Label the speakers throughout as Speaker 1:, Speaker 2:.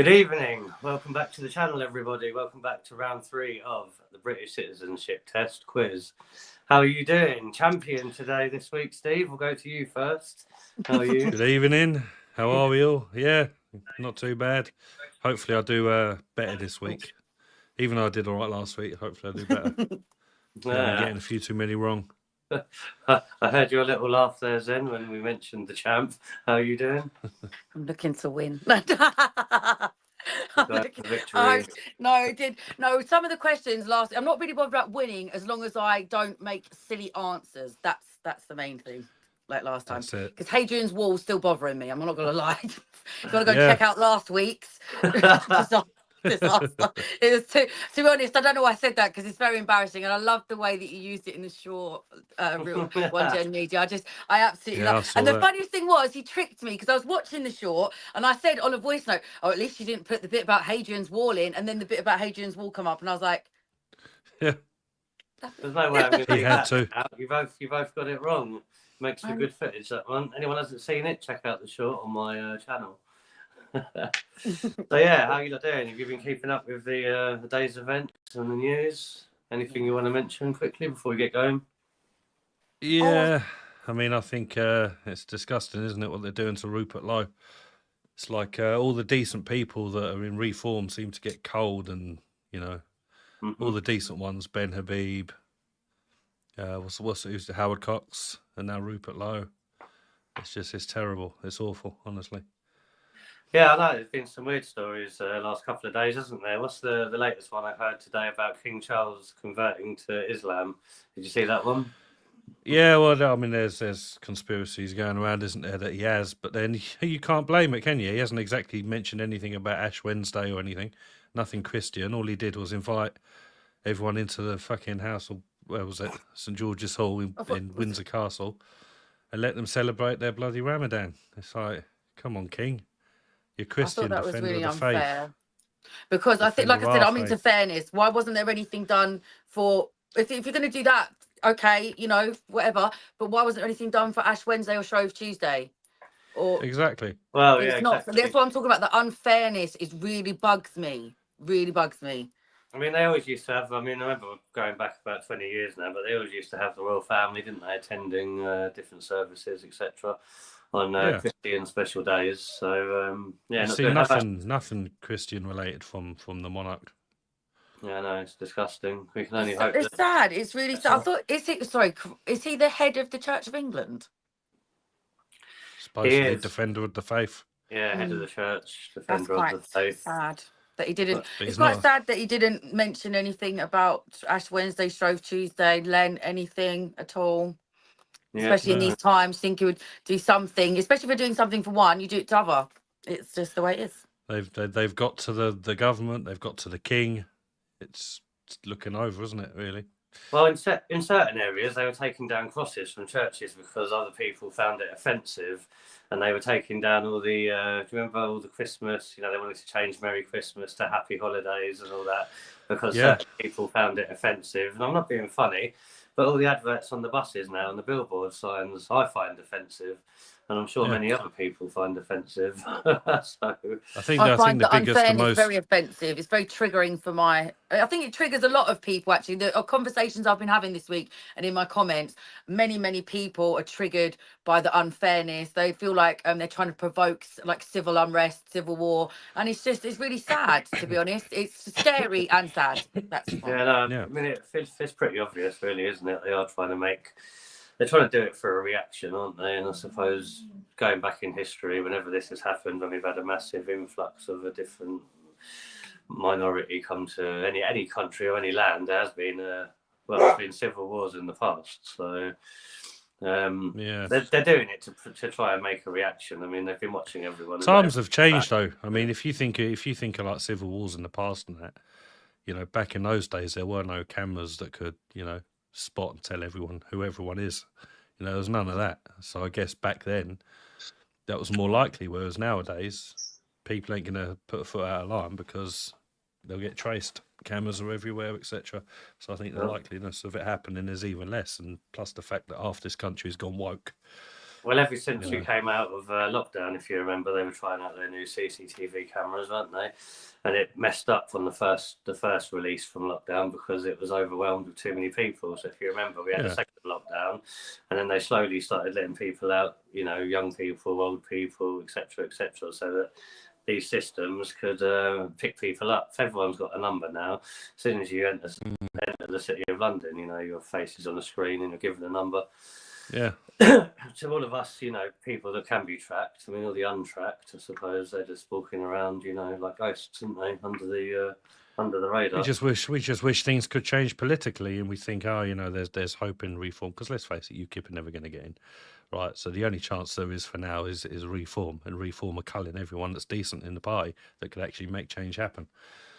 Speaker 1: Good evening. Welcome back to the channel, everybody. Welcome back to round 3 of the British Citizenship Test quiz. How are you doing? Champion today this week, Steve. We'll go to you first. How are you?
Speaker 2: Good evening. How are we all? Yeah, not too bad. Hopefully I do better this week. Even though I did all right last week, hopefully I do better. I'm getting a few too many wrong.
Speaker 1: I heard your little laugh there, Zen, when we mentioned the champ. How are you doing?
Speaker 3: I'm looking to win.
Speaker 1: Victory.
Speaker 3: No, it did. No, some of the questions last. I'm not really bothered about winning as long as I don't make silly answers. That's the main thing. Like last time, because Hadrian's Wall's still bothering me. I'm not gonna lie. If you want to go and check out last week's disaster. It was to be honest, I don't know why I said that because it's very embarrassing, and I love the way that you used it in the short real one gen media. I absolutely love. And the funniest thing was he tricked me because I was watching the short and I said on a voice note, "Oh, at least you didn't put the bit about Hadrian's Wall in," and then the bit about Hadrian's Wall come up, and I was like,
Speaker 2: "Yeah,
Speaker 1: there's no way I'm going to do that. You both got it wrong. Makes for good footage, that one. Anyone hasn't seen it, check out the short on my channel. So yeah, how are you doing? Have you been keeping up with the day's events and the news? Anything you want to mention quickly before we get going?
Speaker 2: Yeah, I mean, I think it's disgusting, isn't it, what they're doing to Rupert Lowe? It's like all the decent people that are in reform seem to get cold, and all the decent ones, Ben Habib, who's the Howard Cox, and now Rupert Lowe. It's terrible. It's awful, honestly.
Speaker 1: Yeah, I know. There's been some weird stories last couple of days, hasn't there? What's the latest one I heard today about King Charles converting to Islam? Did you see that one?
Speaker 2: Yeah, well, I mean, there's conspiracies going around, isn't there, that he has, but then you can't blame it, can you? He hasn't exactly mentioned anything about Ash Wednesday or anything. Nothing Christian. All he did was invite everyone into the fucking house, or where was it? St. George's Hall in Windsor Castle, and let them celebrate their bloody Ramadan. It's like, come on, King. You're Christian,
Speaker 3: I thought that was really
Speaker 2: unfair.
Speaker 3: Faith. Because I think, like I said, I'm into fairness. Why wasn't there anything done for, if you're going to do that, okay, whatever, but why wasn't there anything done for Ash Wednesday or Shrove Tuesday? Or
Speaker 2: exactly.
Speaker 1: Well,
Speaker 3: it's
Speaker 1: yeah,
Speaker 3: not.
Speaker 1: exactly.
Speaker 3: That's what I'm talking about. The unfairness is really bugs me. Really bugs me.
Speaker 1: I mean, they always used to have, I remember going back about 20 years now, but they always used to have the royal family, didn't they, attending different services, etc. on Christian special days. So, yeah.
Speaker 2: See, nothing Christian related from the monarch.
Speaker 1: Yeah, no, it's disgusting. We can only hope.
Speaker 3: It's sad. It's really sad. I thought, is he the head of the Church of England?
Speaker 2: Supposedly defender of the faith.
Speaker 1: Yeah, head of the church, defender of the faith.
Speaker 3: Sad that he didn't. It's quite sad that he didn't mention anything about Ash Wednesday, Shrove Tuesday, Lent, anything at all. Yeah, especially in these times, think he would do something. Especially if you're doing something for one, you do it to other. It's just the way it is.
Speaker 2: They've got to the government. They've got to the king. It's looking over, isn't it? Really.
Speaker 1: Well, in certain areas, they were taking down crosses from churches because other people found it offensive, and they were taking down all the. Do you remember all the Christmas? They wanted to change Merry Christmas to Happy Holidays and all that because certain people found it offensive. And I'm not being funny, but all the adverts on the buses now and the billboard signs I find offensive. And I'm sure many other people find offensive. So
Speaker 3: I find the unfairness very offensive. It's very triggering for I think it triggers a lot of people, actually. The conversations I've been having this week and in my comments, many people are triggered by the unfairness. They feel like they're trying to provoke like civil unrest, civil war. And it's really sad, to be honest. It's scary and sad. That's fine.
Speaker 1: I mean, it's pretty obvious, really, isn't it? They are trying to they're trying to do it for a reaction, aren't they? And I suppose going back in history, whenever this has happened, when we've had a massive influx of a different minority come to any country or any land, there has been there's been civil wars in the past. So they're doing it to try and make a reaction. I mean, they've been watching everyone.
Speaker 2: Times have changed, though. I mean, if you think of like civil wars in the past and that, back in those days, there were no cameras that could, spot and tell everyone who everyone is. There was none of that. So I guess back then that was more likely, whereas nowadays people ain't going to put a foot out of line because they'll get traced. Cameras are everywhere, etc. So I think the likeliness of it happening is even less, and plus the fact that half this country has gone woke.
Speaker 1: Well, ever since we came out of lockdown, if you remember, they were trying out their new CCTV cameras, weren't they? And it messed up on the first release from lockdown because it was overwhelmed with too many people. So if you remember, we had a second lockdown, and then they slowly started letting people out, young people, old people, etc., so that these systems could pick people up. If everyone's got a number now, as soon as you enter the City of London, your face is on the screen and you're given a number.
Speaker 2: Yeah.
Speaker 1: To all of us, people that can be tracked, I mean, all the untracked, I suppose, they're just walking around, like ghosts, aren't they, under the radar.
Speaker 2: We just wish things could change politically, and we think, there's hope in reform. Because let's face it, UKIP are never going to get in, right? So the only chance there is for now is reform, and reform are culling everyone that's decent in the party that could actually make change happen.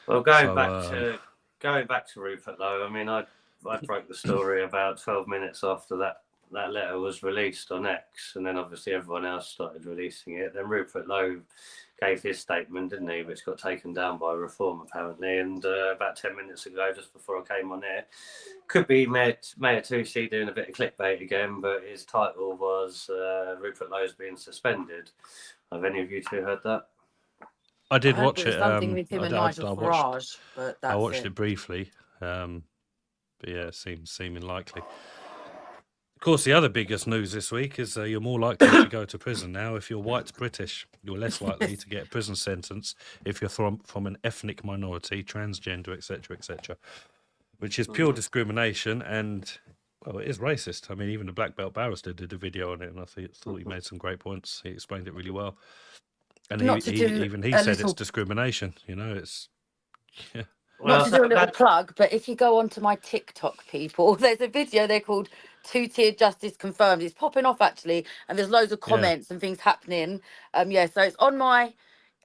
Speaker 1: Well, going back to Rupert, though, I mean, I broke the story about 12 minutes after that letter was released on X, and then obviously everyone else started releasing it. Then Rupert Lowe gave his statement, didn't he, which got taken down by Reform apparently. And about 10 minutes ago, just before I came on here, could be Mayor Tusi doing a bit of clickbait again, but his title was Rupert Lowe's being suspended. Have any of you two heard that?
Speaker 2: I did watch it.
Speaker 3: Something with him and Nigel Farage, but that's
Speaker 2: I watched it briefly, but yeah, it seeming likely. Of course, the other biggest news this week is you're more likely to go to prison now if you're white British. You're less likely to get a prison sentence if you're from an ethnic minority, transgender, etc., which is pure discrimination and, well, it is racist. I mean, even the Black Belt barrister did a video on it, and I thought he made some great points. He explained it really well. And he said it's discrimination. It's... Yeah.
Speaker 3: Not to do a little plug, but if you go onto my TikTok, people, there's a video there called Two-Tier Justice Confirmed. It's popping off, actually, and there's loads of comments and things happening. So it's on my...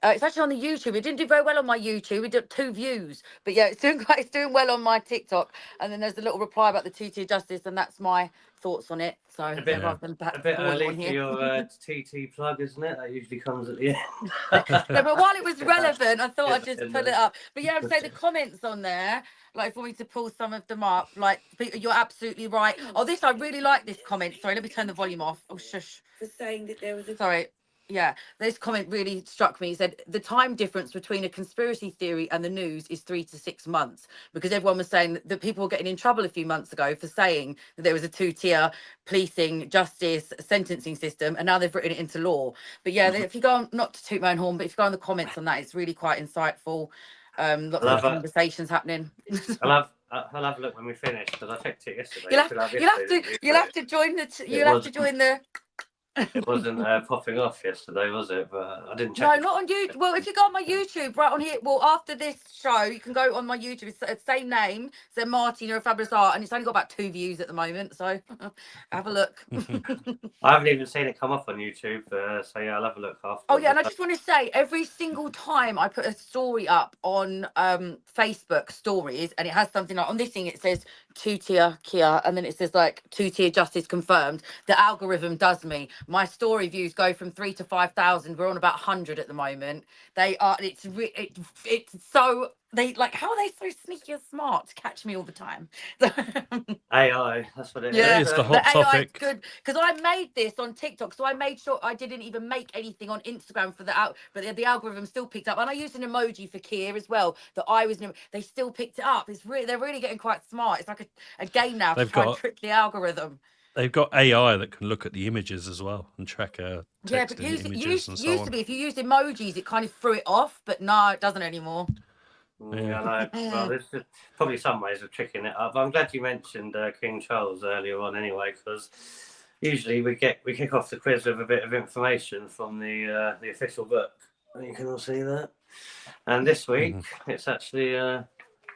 Speaker 3: it's actually on the YouTube. It didn't do very well on my YouTube. We did 2 views. But yeah, it's doing well on my TikTok. And then there's a little reply about the two-tier justice, and that's my thoughts on it. So
Speaker 1: a bit early for your TT plug, isn't it? That usually comes at the end.
Speaker 3: No, but while it was relevant, I thought I'd just put it up. But yeah, I'd say the comments on there, like for me to pull some of them up, like, you're absolutely right. Oh, I really like this comment. Sorry, let me turn the volume off. Oh, shush.
Speaker 4: For saying that there was a...
Speaker 3: Sorry. Yeah, this comment really struck me. He said the time difference between a conspiracy theory and the news is 3 to 6 months, because everyone was saying that people were getting in trouble a few months ago for saying that there was a 2-tier policing, justice, sentencing system, and now they've written it into law. But yeah, if you go on, not to toot my own horn, but if you go on the comments on that, it's really quite insightful. Lots of conversations happening.
Speaker 1: I'll have a look when we finish, because I checked it yesterday.
Speaker 3: You'll have to join the.
Speaker 1: It wasn't popping off yesterday, was it? But I didn't check.
Speaker 3: No, not on YouTube. Well, if you go on my YouTube, right on here, well, after this show, you can go on my YouTube. It's the same name. So Martin, you're a fabulous art, and it's only got about 2 views at the moment. So have a look.
Speaker 1: I haven't even seen it come up on YouTube. So yeah, I'll have a look after.
Speaker 3: Oh yeah, and I just want to say, every single time I put a story up on Facebook stories, and it has something like on this thing, it says 2-tier Kia, and then it says like 2-tier justice confirmed. The algorithm does me. My story views go from 3 to 5,000. We're on about 100 at the moment. They are. It's so. They like, how are they so sneaky and smart to catch me all the time?
Speaker 1: AI, that's what it is.
Speaker 2: Yeah, it's the hot topic.
Speaker 3: Good, because I made this on TikTok, so I made sure I didn't even make anything on Instagram for but the algorithm still picked up, and I used an emoji for Kia as well. They still picked it up. They're really getting quite smart. It's like a game now to try and trick the algorithm.
Speaker 2: They've got AI that can look at the images as well and track text in the images and so on.
Speaker 3: Used to be, if you used emojis, it kind of threw it off, but no, it doesn't anymore.
Speaker 1: Yeah, I know. Well, there's probably some ways of tricking it up. I'm glad you mentioned King Charles earlier on anyway, because usually we kick off the quiz with a bit of information from the official book. You can all see that. And this week, it's actually...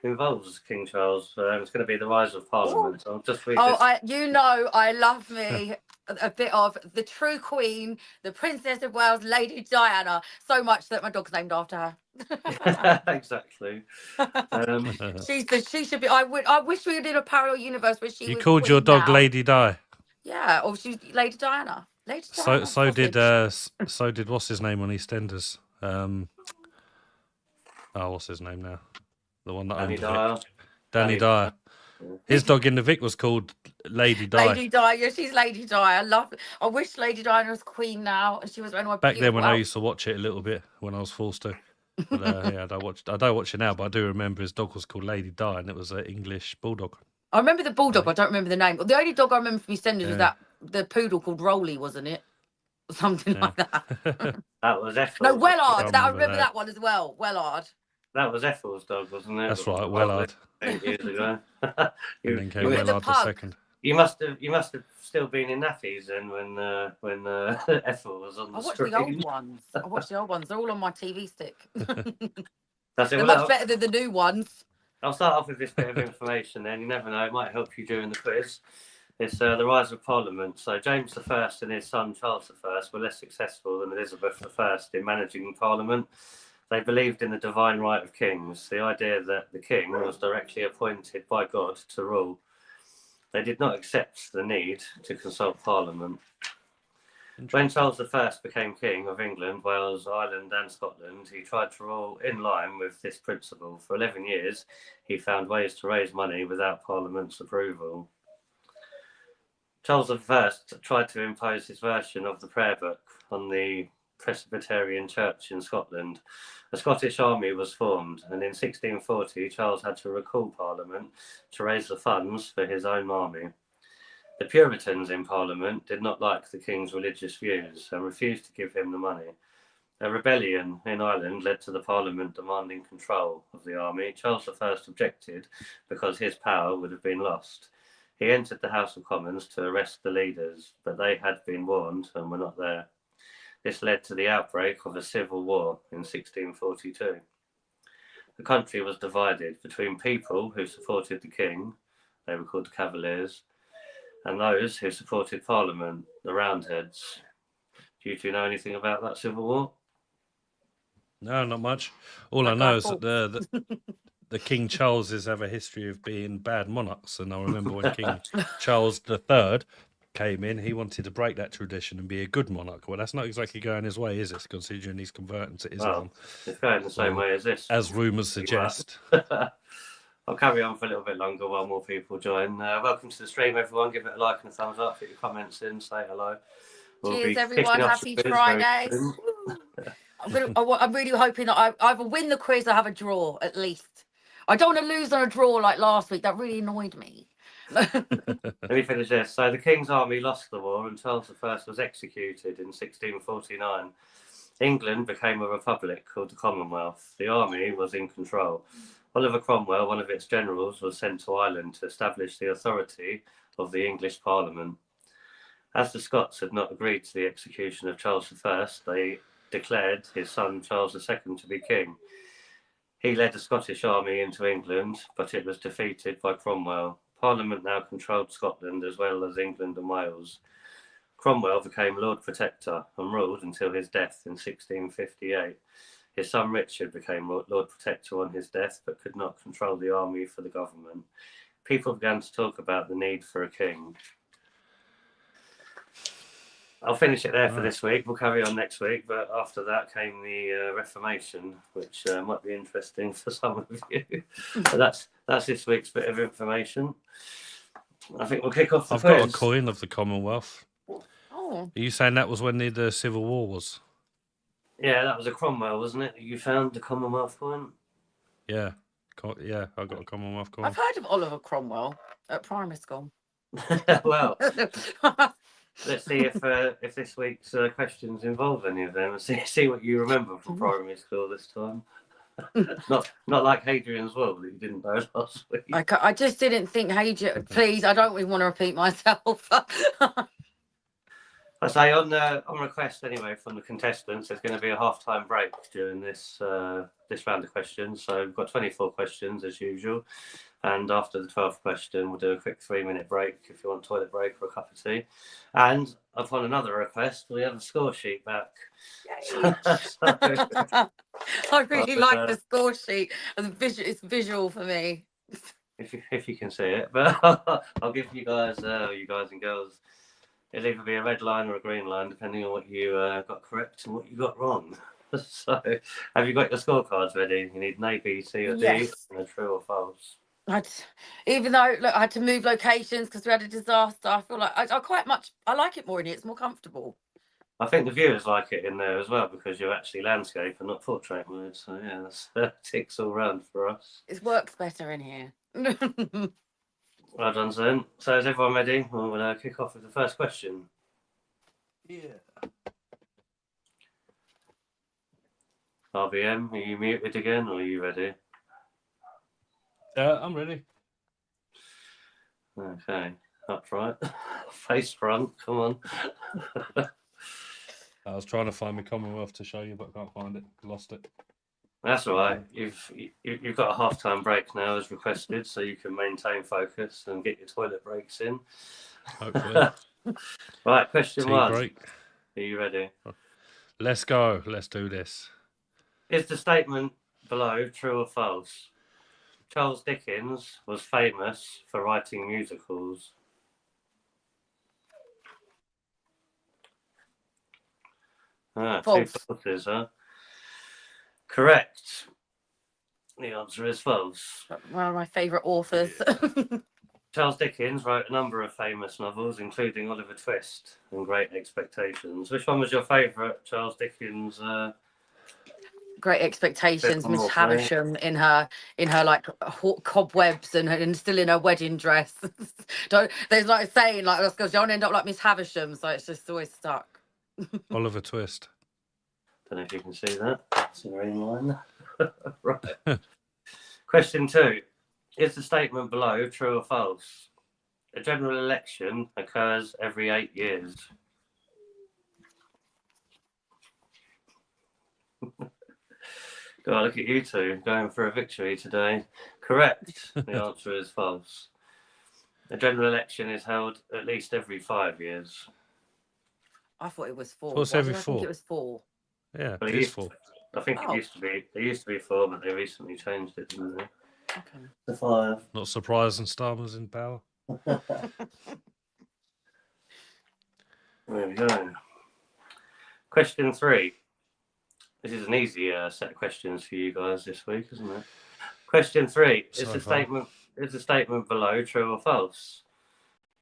Speaker 1: involves King Charles. It's going to be the rise of Parliament. So I'll just read this.
Speaker 3: I love me a bit of the true Queen, the Princess of Wales, Lady Diana, so much that my dog's named after her.
Speaker 1: Exactly.
Speaker 3: She should be. I wish we did a parallel universe where she.
Speaker 2: You
Speaker 3: was
Speaker 2: called your dog now. Lady Di.
Speaker 3: Yeah, or she's Lady Diana. Lady Diana.
Speaker 2: So did what's his name on EastEnders? What's his name now? The one that
Speaker 1: Danny Dyer.
Speaker 2: Danny Dyer. His dog in the Vic was called Lady Di.
Speaker 3: Lady Di, yeah, she's Lady Di. I wish Lady Diana was queen now, and she was one of my
Speaker 2: Back then when I
Speaker 3: beautiful-
Speaker 2: used to watch it a little bit when I was forced to. But yeah, I don't watch it now, but I do remember his dog was called Lady Di, and it was an English bulldog.
Speaker 3: I remember the bulldog. I don't remember the name. The only dog I remember from EastEnders was
Speaker 2: Yeah.
Speaker 3: the poodle called Rolly, wasn't it? Something
Speaker 2: Yeah.
Speaker 3: like that.
Speaker 1: That was Ethel's.
Speaker 3: No, Wellard. I
Speaker 2: remember
Speaker 3: remember
Speaker 2: that.
Speaker 3: that one as well. Wellard.
Speaker 1: That was Ethel's dog, wasn't it?
Speaker 2: That's right, Wellard.
Speaker 1: 8 years ago.
Speaker 2: And then came
Speaker 3: Was it the
Speaker 2: Wellard the
Speaker 3: pug?
Speaker 2: second.
Speaker 1: You must have still been in nappies then when Ethel was on the
Speaker 3: I watched
Speaker 1: screen.
Speaker 3: the old ones. I watched the old ones. They're all on my TV stick.
Speaker 1: That's it.
Speaker 3: They're
Speaker 1: Well,
Speaker 3: much better than the new ones.
Speaker 1: I'll start off with this bit of information then. You never know, it might help you during the quiz. It's the rise of Parliament. So James I and his son Charles I were less successful than Elizabeth I in managing Parliament. They believed in the divine right of kings, the idea that the king was directly appointed by God to rule. They did not accept the need to consult Parliament. When Charles I became King of England, Wales, Ireland and Scotland, he tried to rule in line with this principle. For 11 years, he found ways to raise money without Parliament's approval. Charles I tried to impose his version of the prayer book on the Presbyterian Church in Scotland. A Scottish army was formed, and in 1640, Charles had to recall Parliament to raise the funds for his own army. The Puritans in Parliament did not like the king's religious views and refused to give him the money. A rebellion in Ireland led to the Parliament demanding control of the army. Charles I objected because his power would have been lost. He entered the House of Commons to arrest the leaders, but they had been warned and were not there. This led to the outbreak of a civil war in 1642. The country was divided between people who supported the king, they were called the Cavaliers, and those who supported Parliament, the Roundheads. Do you two know anything about that civil war?
Speaker 2: No, not much. All I know is that the King Charleses have a history of being bad monarchs, and I remember when King Charles III came in, he wanted to break that tradition and be a good monarch. Well, that's not exactly going his way, is it? Considering he's converting to Islam.
Speaker 1: Well, it's going the same way as this.
Speaker 2: As rumours suggest.
Speaker 1: I'll carry on for a little bit longer while more people join. Welcome to the stream, everyone. Give it a like and a thumbs up. Put your comments in. Say hello.
Speaker 3: Cheers, everyone. Happy Friday. I'm really hoping that I either win the quiz or have a draw, at least. I don't want to lose on a draw like last week. That really annoyed me.
Speaker 1: Let me finish this. So the King's army lost the war and Charles I was executed in 1649. England became a republic called the Commonwealth. The army was in control. Oliver Cromwell, one of its generals, was sent to Ireland to establish the authority of the English Parliament. As the Scots had not agreed to the execution of Charles I, they declared his son Charles II to be king. He led a Scottish army into England, but it was defeated by Cromwell. Parliament now controlled Scotland as well as England and Wales. Cromwell became Lord Protector and ruled until his death in 1658. His son Richard became Lord Protector on his death, but could not control the army for the government. People began to talk about the need for a king. I'll finish it there for this week. We'll carry on next week, but after that came the Reformation, which might be interesting for some of you. But that's this week's bit of information. I think we'll kick off the
Speaker 2: I've
Speaker 1: quiz.
Speaker 2: got a coin of the Commonwealth.
Speaker 3: Oh.
Speaker 2: Are you saying that was when the Civil War was?
Speaker 1: Yeah, that was a Cromwell, wasn't it? You found the Commonwealth coin?
Speaker 2: Yeah. Yeah, I got a Commonwealth coin.
Speaker 3: I've heard of Oliver Cromwell at primary school.
Speaker 1: Well, let's see if this week's questions involve any of them, and see what you remember from primary school this time. not like Hadrian's Wall that you didn't know last week.
Speaker 3: I just didn't think Hadrian. Please, I don't even want to repeat myself.
Speaker 1: I say on request anyway from the contestants, there's going to be a half-time break during this round of questions. So we've got 24 questions as usual, and after the 12th question, we'll do a quick 3-minute break if you want a toilet break or a cup of tea. And upon another request, we have a score sheet back.
Speaker 3: I really like the score sheet. It's visual for me.
Speaker 1: If you can see it, but I'll give you guys and girls. It'll either be a red line or a green line, depending on what you got correct and what you got wrong. So, have you got your scorecards ready? You need an A, B, C, or D,
Speaker 3: Yes.
Speaker 1: and a true or false.
Speaker 3: Even though look, I had to move locations because we had a disaster, I feel like I like it more in here. It's more comfortable.
Speaker 1: I think the viewers like it in there as well because you're actually landscape and not portrait mode. So yeah, that ticks all round for us.
Speaker 3: It works better in here.
Speaker 1: Well done, Zen. So is everyone ready? We'll kick off with the first question.
Speaker 2: Yeah.
Speaker 1: RBM, are you muted again or are you ready?
Speaker 2: I'm ready.
Speaker 1: Okay, upright, face front, come on.
Speaker 2: I was trying to find my Commonwealth to show you, but I can't find it. Lost it.
Speaker 1: That's all right. You've got a half-time break now as requested, so you can maintain focus and get your toilet breaks in.
Speaker 2: Hopefully.
Speaker 1: Right, question
Speaker 2: Tea
Speaker 1: one.
Speaker 2: break.
Speaker 1: Are you ready?
Speaker 2: Let's go. Let's do this.
Speaker 1: Is the statement below true or false? Charles Dickens was famous for writing musicals. Two falses, huh? Correct. The answer is false.
Speaker 3: One of my favourite authors.
Speaker 1: Charles Dickens wrote a number of famous novels, including Oliver Twist and Great Expectations. Which one was your favourite Charles Dickens?
Speaker 3: Great Expectations, Miss Havisham in her like cobwebs and still in her wedding dress. There's like a saying like this goes, don't end up like Miss Havisham, so it's just always stuck.
Speaker 2: Oliver Twist.
Speaker 1: Don't know if you can see that. It's in green line. Right. Question 2. Is the statement below true or false? A general election occurs every 8 years. God, look at you two going for a victory today. Correct. The answer is false. A general election is held at least every 5 years.
Speaker 3: I thought it was 4.
Speaker 2: Of course, every 4.
Speaker 3: I think it was 4.
Speaker 2: Yeah,
Speaker 1: Well,
Speaker 2: it is 4.
Speaker 1: I think it used to be. It used to be 4, but they recently changed it, didn't they?
Speaker 3: Okay.
Speaker 1: To 5.
Speaker 2: Not surprising Starmer's in power.
Speaker 1: There we go. Question 3. This is an easy set of questions for you guys this week, isn't it? Question 3. Is the statement below true or false?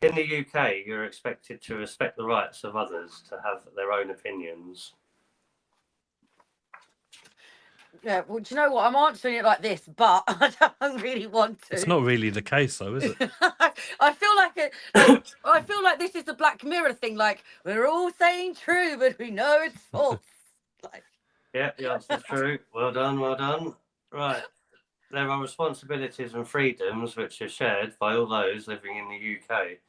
Speaker 1: In the UK, you're expected to respect the rights of others to have their own opinions.
Speaker 3: Yeah, well, do you know what? I'm answering it like this, but I don't really want to.
Speaker 2: It's not really the case, though, is it?
Speaker 3: I feel like this is the Black Mirror thing. Like we're all saying true, but we know it's false. Like...
Speaker 1: Yeah, the answer's true. Well done, well done. Right. There are responsibilities and freedoms which are shared by all those living in the UK.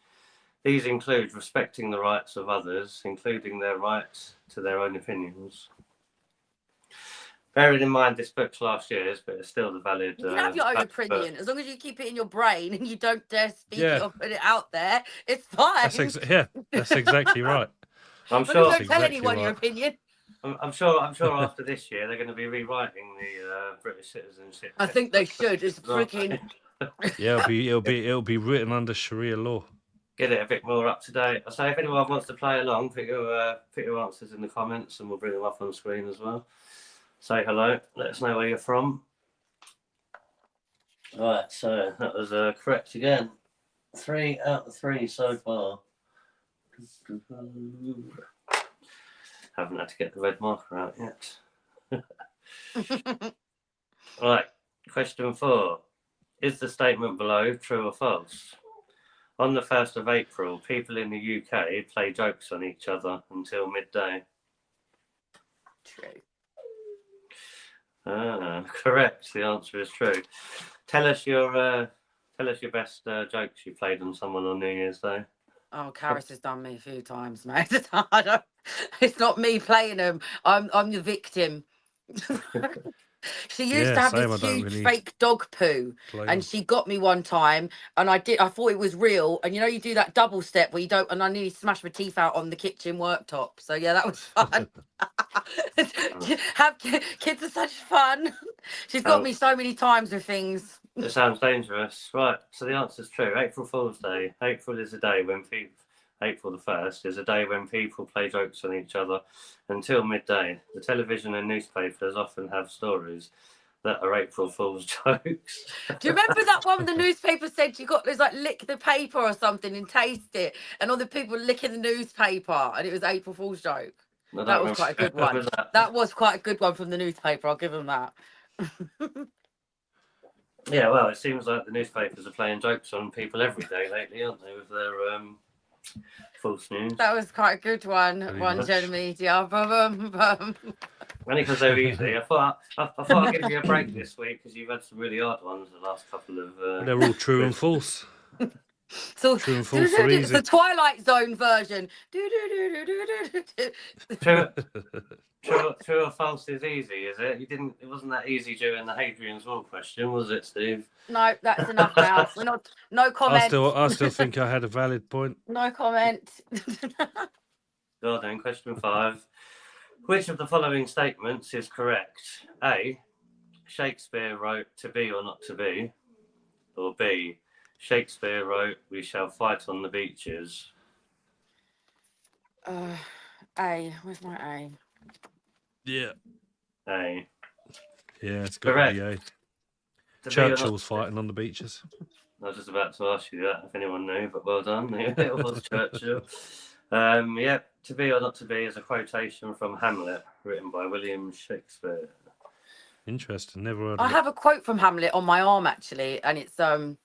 Speaker 1: These include respecting the rights of others, including their rights to their own opinions. Bearing in mind this book's last year's, but it's still the valid...
Speaker 3: You can have your own opinion. As long as you keep it in your brain and you don't dare speak it or put it out there, it's fine.
Speaker 2: That's exactly right.
Speaker 1: I'm sure.
Speaker 3: Don't tell anyone your opinion.
Speaker 1: I'm sure after this year they're going to be rewriting the British citizenship.
Speaker 3: I think they should. It's freaking...
Speaker 2: Yeah, it'll be written under Sharia law.
Speaker 1: Get it a bit more up to date. So if anyone wants to play along, put your answers in the comments and we'll bring them up on screen as well. Say hello. Let us know where you're from. Right, so that was correct again. 3 out of 3 so far. Haven't had to get the red marker out yet. Right, question 4. Is the statement below true or false? On the 1st of April, people in the UK play jokes on each other until midday.
Speaker 3: True.
Speaker 1: Correct. The answer is true. Tell us your best jokes you played on someone on New Year's Day.
Speaker 3: Oh, Karis has done me a few times, mate. It's not me playing them. I'm the victim. She used to have this huge fake dog poo, and she got me one time, and I thought it was real. And you do that double step where you don't, and I nearly smashed my teeth out on the kitchen worktop. So yeah, that was fun. Kids are such fun. She's got me so many times with things.
Speaker 1: It sounds dangerous. Right, so the answer's true. April Fool's Day. April is a day when April the 1st is a day when people play jokes on each other until midday. The television and newspapers often have stories that are April Fool's jokes.
Speaker 3: Do you remember that one the newspaper said you got, it was like lick the paper or something and taste it, and all the people licking the newspaper, and it was April Fool's joke? That was quite a good one. That was quite a good one from the newspaper. I'll give them that.
Speaker 1: Yeah, well, it seems like the newspapers are playing jokes on people every day lately, aren't they, with their false news?
Speaker 3: That was quite a good one. Gen Media.
Speaker 1: Only because they're easy. I thought I'd give you a break this week because you've had some really hard ones the last couple of.
Speaker 2: They're all true and false.
Speaker 3: So
Speaker 2: true and false are easy.
Speaker 3: The Twilight Zone version.
Speaker 1: True or false is easy, is it? It wasn't that easy during the Hadrian's Wall question, was it, Steve?
Speaker 3: No, that's enough now. We're not. No comment.
Speaker 2: I still think I had a valid point.
Speaker 3: No comment.
Speaker 1: Well then, question 5. Which of the following statements is correct? A. Shakespeare wrote "to be or not to be," or B. Shakespeare wrote "we shall fight on the beaches."
Speaker 3: A. Where's my A?
Speaker 2: Yeah.
Speaker 1: A.
Speaker 2: Yeah, it's got
Speaker 1: correct.
Speaker 2: to be A. Churchill's fighting on the beaches.
Speaker 1: I was just about to ask you that if anyone knew, but well done. It was Churchill. Yeah, "to be or not to be" is a quotation from Hamlet, written by William Shakespeare.
Speaker 2: Interesting. Never heard of
Speaker 3: I have a quote from Hamlet on my arm actually, and it's supposed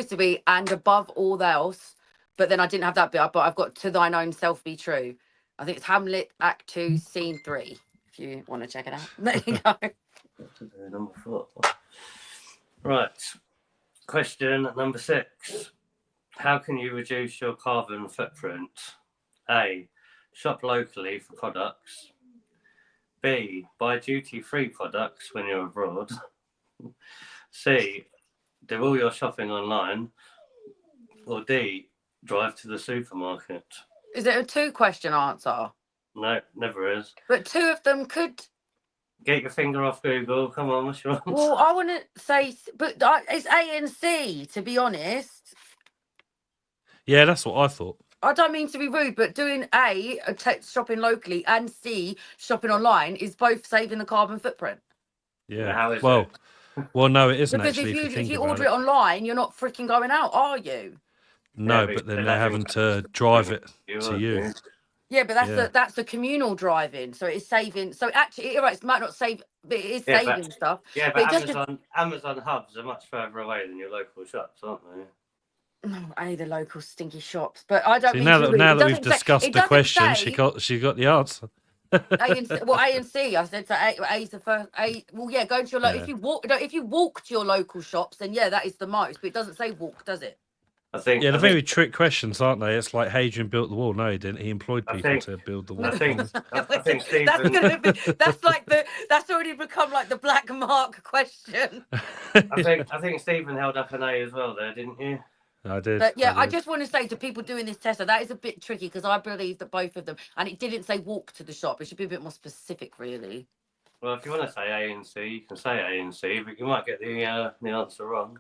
Speaker 3: to be "and above all else," but then I didn't have that bit. But I've got "to thine own self be true." I think it's Hamlet, Act 2, Scene 3. If you want to check it out, there you go.
Speaker 1: Number 4. Right. Question number 6. How can you reduce your carbon footprint? A. Shop locally for products. B. Buy duty-free products when you're abroad. C. Do all your shopping online. Or D. Drive to the supermarket.
Speaker 3: Is it a 2-question answer?
Speaker 1: No, never is.
Speaker 3: But 2 of them could.
Speaker 1: Get your finger off Google. Come on, what's your answer?
Speaker 3: Well, I want to say, but it's A and C, to be honest.
Speaker 2: Yeah, that's what I thought.
Speaker 3: I don't mean to be rude, but doing A, shopping locally, and C, shopping online, is both saving the carbon footprint.
Speaker 2: Yeah.
Speaker 1: How is
Speaker 2: well,
Speaker 1: it?
Speaker 2: Well, no, it isn't
Speaker 3: because
Speaker 2: actually.
Speaker 3: if you order it online, you're not freaking going out, are you?
Speaker 2: No, but then they're having to drive it to you.
Speaker 3: Yeah, but that's the communal driving, so it's saving. So actually, it might not save, but it is saving stuff.
Speaker 1: Yeah, but Amazon hubs are much further away than your local shops, aren't they?
Speaker 3: No, the local stinky shops. But I don't.
Speaker 2: See,
Speaker 3: mean
Speaker 2: now that we've discussed the question, she got the answer.
Speaker 3: A and C. I said so. A is the first. A. Well, yeah, go to your local. If you walk to your local shops, then yeah, that is the most. But it doesn't say walk, does it?
Speaker 1: I think.
Speaker 2: Yeah, they're very trick questions, aren't they? It's like Hadrian built the wall. No, he didn't. He employed people to build the wall.
Speaker 1: I think Stephen,
Speaker 3: that's already become like the black mark question.
Speaker 1: I think Stephen held up an A as well there, didn't you?
Speaker 2: I did.
Speaker 3: But yeah, I just want to say to people doing this test, that is a bit tricky because I believe that both of them, and it didn't say walk to the shop. It should be a bit more specific, really.
Speaker 1: Well, if you want to say A and C, you can say A and C, but you might get the answer wrong.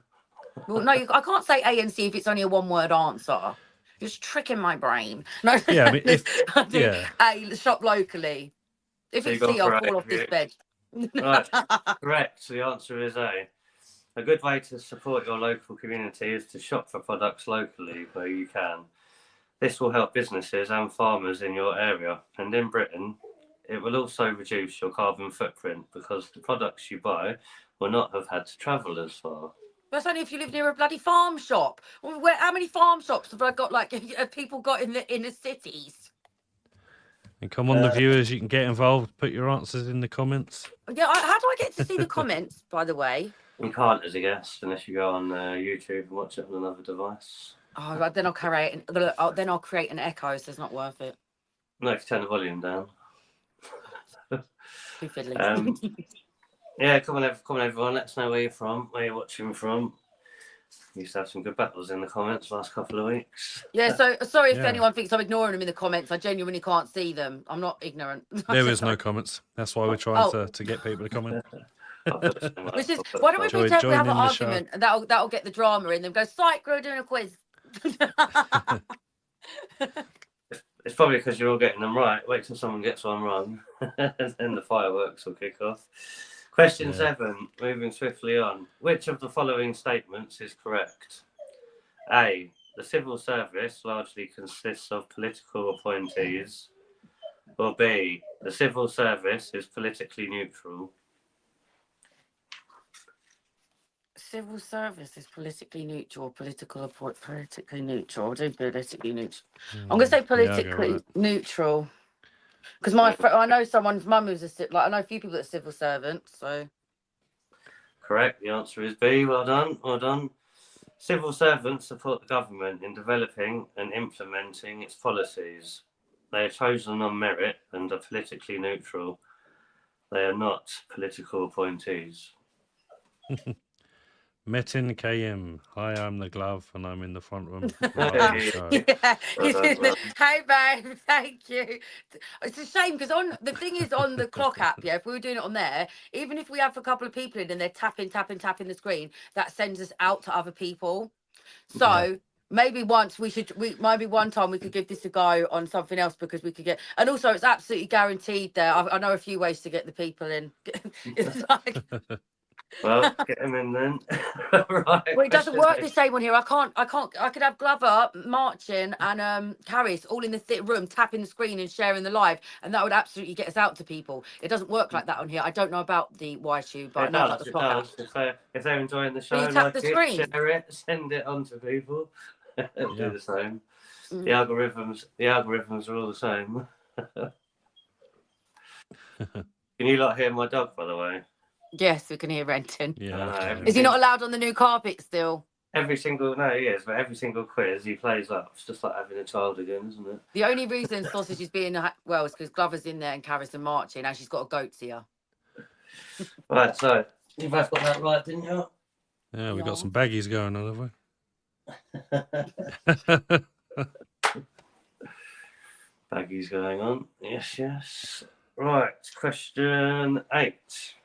Speaker 3: Well, no, I can't say A and C if it's only a one-word answer. You're just tricking my brain. No,
Speaker 2: yeah, I mean,
Speaker 3: A, shop locally. If it's C, I'll fall off this bed.
Speaker 1: Right, correct. The answer is A. A good way to support your local community is to shop for products locally where you can. This will help businesses and farmers in your area. And in Britain, it will also reduce your carbon footprint because the products you buy will not have had to travel as far.
Speaker 3: That's only if you live near a bloody farm shop. How many farm shops have I got? Have people got in the cities?
Speaker 2: And come on, the viewers, you can get involved. Put your answers in the comments.
Speaker 3: Yeah, how do I get to see the comments? By the way,
Speaker 1: you can't as a guest unless you go on YouTube and watch it on another device.
Speaker 3: Oh, then I'll create an echo, so it's not worth it.
Speaker 1: No, if you turn the volume down.
Speaker 3: Too fiddly.
Speaker 1: Yeah, come on, everyone. Let us know where you're from, where you're watching from. We used to have some good battles in the comments last couple of weeks.
Speaker 3: Yeah, so sorry if anyone thinks I'm ignoring them in the comments. I genuinely can't see them. I'm not ignorant.
Speaker 2: There is no comments. That's why we're trying to get people to comment.
Speaker 3: Why don't we pretend we have an argument and that'll get the drama in them. Go, psych, we're doing a quiz.
Speaker 1: It's probably because you're all getting them right. Wait till someone gets one wrong, and then the fireworks will kick off. Question 7, moving swiftly on. Which of the following statements is correct? A. The civil service largely consists of political appointees. Or B. The civil service is politically neutral.
Speaker 3: Civil service is politically neutral. Politically neutral. I'll do politically neutral. I'm going to say politically neutral. Because I know someone's mum who's I know a few people that are civil servants, so.
Speaker 1: Correct. The answer is B. Well done. Well done. Civil servants support the government in developing and implementing its policies. They are chosen on merit and are politically neutral. They are not political appointees.
Speaker 2: Metin KM. Hi, I'm the glove and I'm in the front room.
Speaker 3: Yeah, hey babe, thank you. It's a shame because the thing is on the clock app, if we were doing it on there, even if we have a couple of people in and they're tapping the screen, that sends us out to other people. So maybe one time we could give this a go on something else, because we could get, and also it's absolutely guaranteed there. I know a few ways to get the people in. It's like,
Speaker 1: well, get them in then. Right.
Speaker 3: Well, it doesn't work the same one here. I could have Glover marching and Harris all in the room tapping the screen and sharing the live, and that would absolutely get us out to people. It doesn't work like that on here. I don't know about the YTube, but I know about the clock app.
Speaker 1: If they're enjoying the show,
Speaker 3: tap the screen,
Speaker 1: share it, send it on to people. It'll do the same. The algorithms are all the same. Can you lot hear my dog, by the way?
Speaker 3: Yes, we can hear Renton.
Speaker 2: Yeah.
Speaker 3: Is he not allowed on the new carpet still?
Speaker 1: No, he is, but every single quiz he plays up. It's just like having a child again, isn't it?
Speaker 3: The only reason Sausage is being, is because Glover's in there and Carrie's marching, and she's got a goat's ear.
Speaker 1: Right, so you both got that right, didn't you?
Speaker 2: Yeah, we've got some baggies going on, have we?
Speaker 1: Baggies going on. Yes. Right, question 8.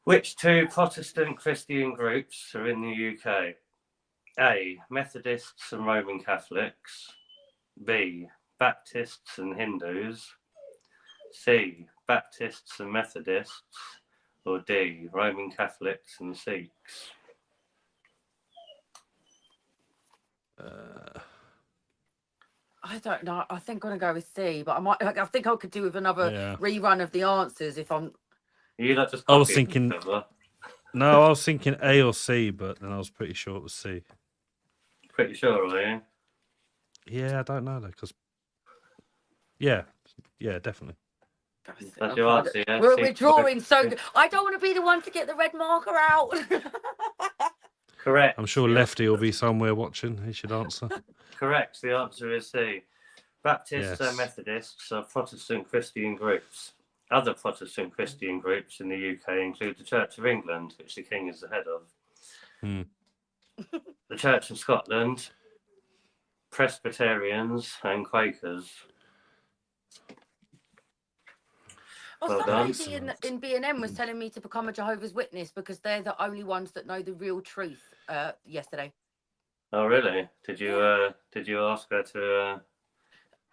Speaker 1: Which 2 Protestant Christian groups are in the UK? A. Methodists and Roman Catholics. B. Baptists and Hindus. C. Baptists and Methodists. Or D. Roman Catholics and Sikhs.
Speaker 3: I don't know. I think I'm going to go with C, but I think I could do with another rerun of the answers if I'm.
Speaker 1: You not just.
Speaker 2: I was thinking. No, I was thinking A or C, but then I was pretty sure it was C.
Speaker 1: Pretty sure, are you?
Speaker 2: Yeah, I don't know though, because. Yeah, definitely.
Speaker 1: That's your answer, yeah?
Speaker 3: We're drawing so good. I don't want to be the one to get the red marker out.
Speaker 1: Correct.
Speaker 2: I'm sure Lefty will be somewhere watching. He should answer.
Speaker 1: Correct. The answer is C. Baptists and Methodists are Protestant Christian groups. Other Protestant Christian groups in the UK include the Church of England, which the King is the head of, the Church of Scotland, Presbyterians, and Quakers.
Speaker 3: Some lady in B&M was telling me to become a Jehovah's Witness because they're the only ones that know the real truth. Yesterday.
Speaker 1: Oh, really? Did you ask her to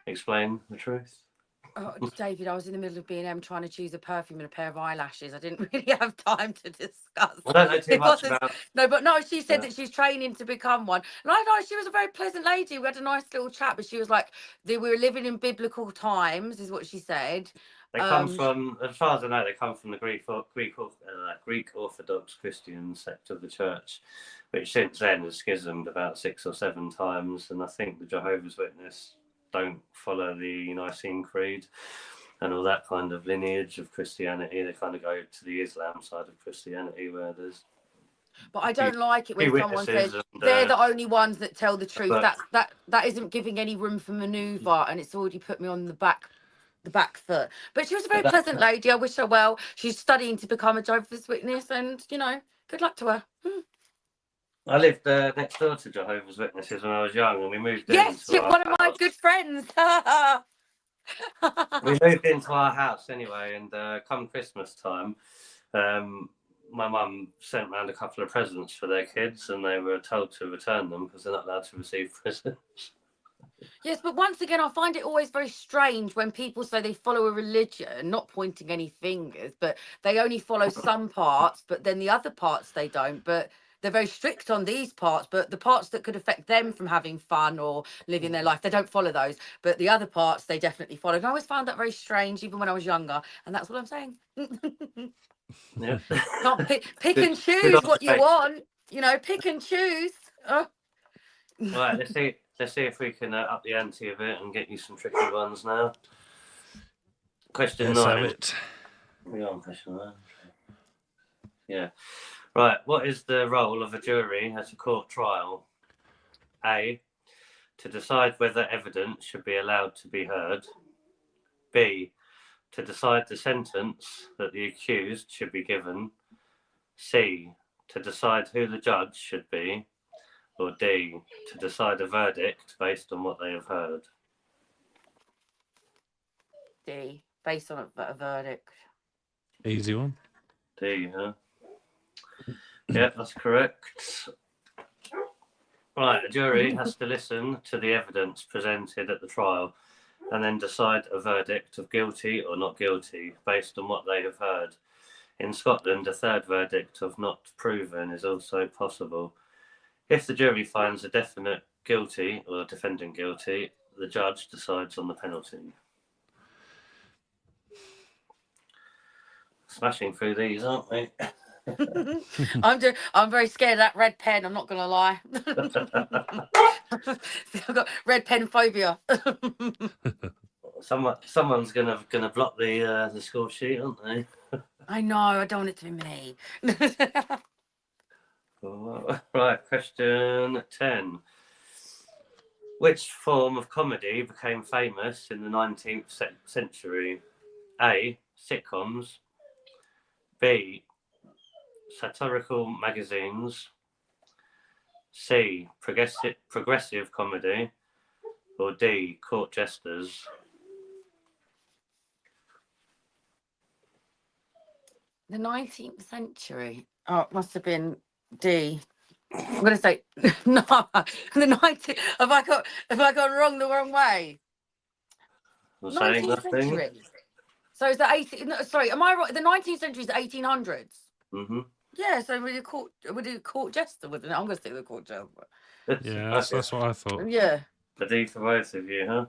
Speaker 1: explain the truth?
Speaker 3: Oh, David, I was in the middle of B&M trying to choose a perfume and a pair of eyelashes. I didn't really have time to discuss.
Speaker 1: I don't know too much about...
Speaker 3: No, she said that she's training to become one. And I know she was a very pleasant lady. We had a nice little chat, but she was like, we were living in biblical times, is what she said.
Speaker 1: They come from, as far as I know, they come from the Greek Orthodox Christian sect of the church, which since then has schismed about 6 or 7 times. And I think the Jehovah's Witness don't follow the Nicene Creed and all that kind of lineage of Christianity. They kind of go to the Islam side of Christianity, where there's.
Speaker 3: But I don't like it when someone says they're the only ones that tell the truth. That isn't giving any room for manoeuvre, and it's already put me on the back foot. But she was a very pleasant lady. I wish her well. She's studying to become a Jehovah's Witness, and good luck to her.
Speaker 1: I lived next door to Jehovah's Witnesses when I was young, and we moved in.
Speaker 3: Yes, you're one of my good friends.
Speaker 1: We moved into our house anyway, and come Christmas time, my mum sent round a couple of presents for their kids, and they were told to return them because they're not allowed to receive presents.
Speaker 3: Yes, but once again, I find it always very strange when people say they follow a religion, not pointing any fingers, but they only follow some parts, but then the other parts they don't. But they're very strict on these parts, but the parts that could affect them from having fun or living their life, they don't follow those. But the other parts they definitely follow. And I always found that very strange, even when I was younger. And that's what I'm saying.
Speaker 1: Yeah.
Speaker 3: Can't pick
Speaker 1: Good,
Speaker 3: and
Speaker 1: good
Speaker 3: choose what you
Speaker 1: observation.
Speaker 3: want. You know, pick and choose. Oh.
Speaker 1: Right, let's see if we can up the ante a bit and get you some tricky ones now. Question
Speaker 2: Let's
Speaker 1: 9.
Speaker 2: have it.
Speaker 1: We're on question 9. Yeah. Right. What is the role of a jury at a court trial? A. To decide whether evidence should be allowed to be heard. B. To decide the sentence that the accused should be given. C. To decide who the judge should be. Or D. To decide a verdict based on what they have heard.
Speaker 3: D, based on a verdict.
Speaker 2: Easy one.
Speaker 1: D, huh? Yeah, that's correct. Right, a jury has to listen to the evidence presented at the trial and then decide a verdict of guilty or not guilty based on what they have heard. In Scotland, a third verdict of not proven is also possible. If the jury finds a definite guilty or defendant guilty, the judge decides on the penalty. Smashing through these, aren't we?
Speaker 3: I'm very scared of that red pen. I'm not gonna lie. I've got red pen phobia.
Speaker 1: Someone's gonna block the score sheet, aren't they?
Speaker 3: I know. I don't want it to be me.
Speaker 1: Right, question 10. Which form of comedy became famous in the 19th century? A. Sitcoms. B. Satirical magazines. C. Progressive comedy. Or D. Court jesters.
Speaker 3: The 19th century. Oh, it must have been D. I'm gonna say no. The 19th. Have I got wrong the wrong way?
Speaker 1: I'm saying
Speaker 3: 19th
Speaker 1: nothing.
Speaker 3: century. So is that 18? No, sorry, am I right? The 19th century is the 1800s.
Speaker 1: Mm-hmm.
Speaker 3: Yeah, so we do court jester, wouldn't it? I'm gonna stick with court jester.
Speaker 2: Yeah, that's what I thought.
Speaker 3: Yeah.
Speaker 1: A D for both of you, huh?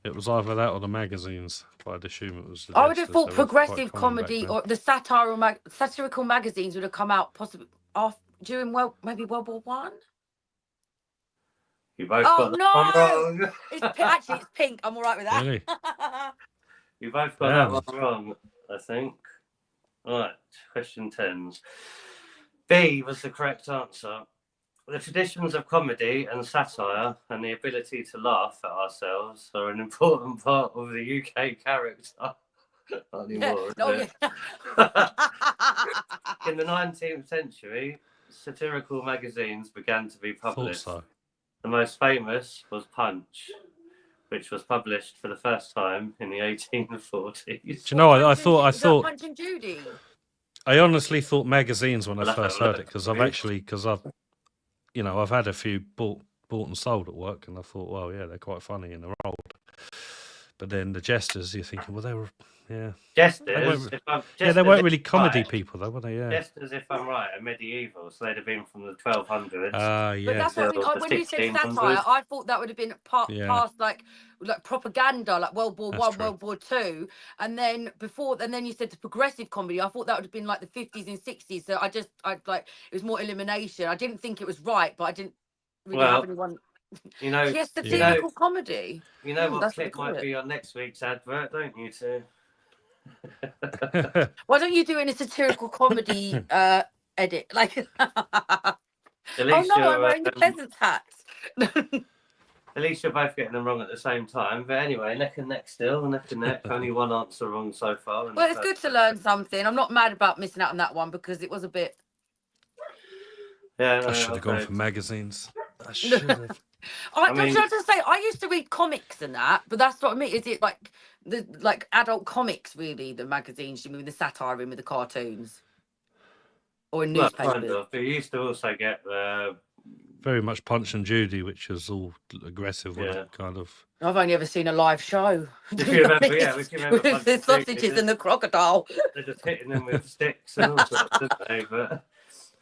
Speaker 2: It was either that or the magazines, but I'd assume it was the
Speaker 3: I would have
Speaker 2: jesters.
Speaker 3: thought
Speaker 2: They were
Speaker 3: progressive
Speaker 2: quite common back
Speaker 3: comedy
Speaker 2: then.
Speaker 3: or the satirical magazines would have come out possibly during maybe World War One.
Speaker 1: You both got that one wrong.
Speaker 3: Actually, it's pink. I'm all right with that.
Speaker 2: Really?
Speaker 1: You both got that one wrong, I think. All right, question 10. B was the correct answer. The traditions of comedy and satire and the ability to laugh at ourselves are an important part of the UK character. Not anymore, is it? In the 19th century, satirical magazines began to be published.
Speaker 2: Thought so.
Speaker 1: The most famous was Punch, which was published for the first time in the 1840s.
Speaker 2: Do you know? I thought.
Speaker 3: Punch and Judy.
Speaker 2: I honestly thought magazines when I first heard it because I've had a few bought and sold at work, and I thought, well, yeah, they're quite funny and they're old. But then the jesters, you're thinking, well, they were, yeah.
Speaker 1: Jesters,
Speaker 2: they weren't really comedy people, though, were they? Yeah.
Speaker 1: Jesters, if I'm right, are medieval, so they'd have been from the 1200s.
Speaker 2: Yeah.
Speaker 3: But that's what I mean. When you said satire, I thought that would have been past like propaganda, like World War One, World War Two, and then you said the progressive comedy. I thought that would have been like the 50s and 60s. So I like it was more elimination. I didn't think it was right, but I didn't really have anyone.
Speaker 1: You know,
Speaker 3: yes, satirical comedy.
Speaker 1: You know what clip might be on next week's advert, don't you two?
Speaker 3: Why don't you do in a satirical comedy edit? Like, oh no, I'm wearing the peasant's hat.
Speaker 1: At least you're both getting them wrong at the same time. But anyway, neck and neck still, neck and neck. Only one answer wrong so far.
Speaker 3: Well, it's good to learn something. I'm not mad about missing out on that one because it was a bit.
Speaker 1: Yeah,
Speaker 2: I should have gone for magazines. I should have.
Speaker 3: I was to say I used to read comics and that, but that's what I mean. Is it like adult comics really? The magazines, you mean the satire in with the cartoons, or in newspapers?
Speaker 1: Kind of. But you used to also get
Speaker 2: very much Punch and Judy, which was all aggressive,
Speaker 1: Yeah.
Speaker 2: kind of.
Speaker 3: I've only ever seen a live show.
Speaker 1: If you remember,
Speaker 3: with
Speaker 1: Punch
Speaker 3: the
Speaker 1: and Judy,
Speaker 3: sausages and the crocodile.
Speaker 1: they're just hitting them with sticks and all sorts, don't they? But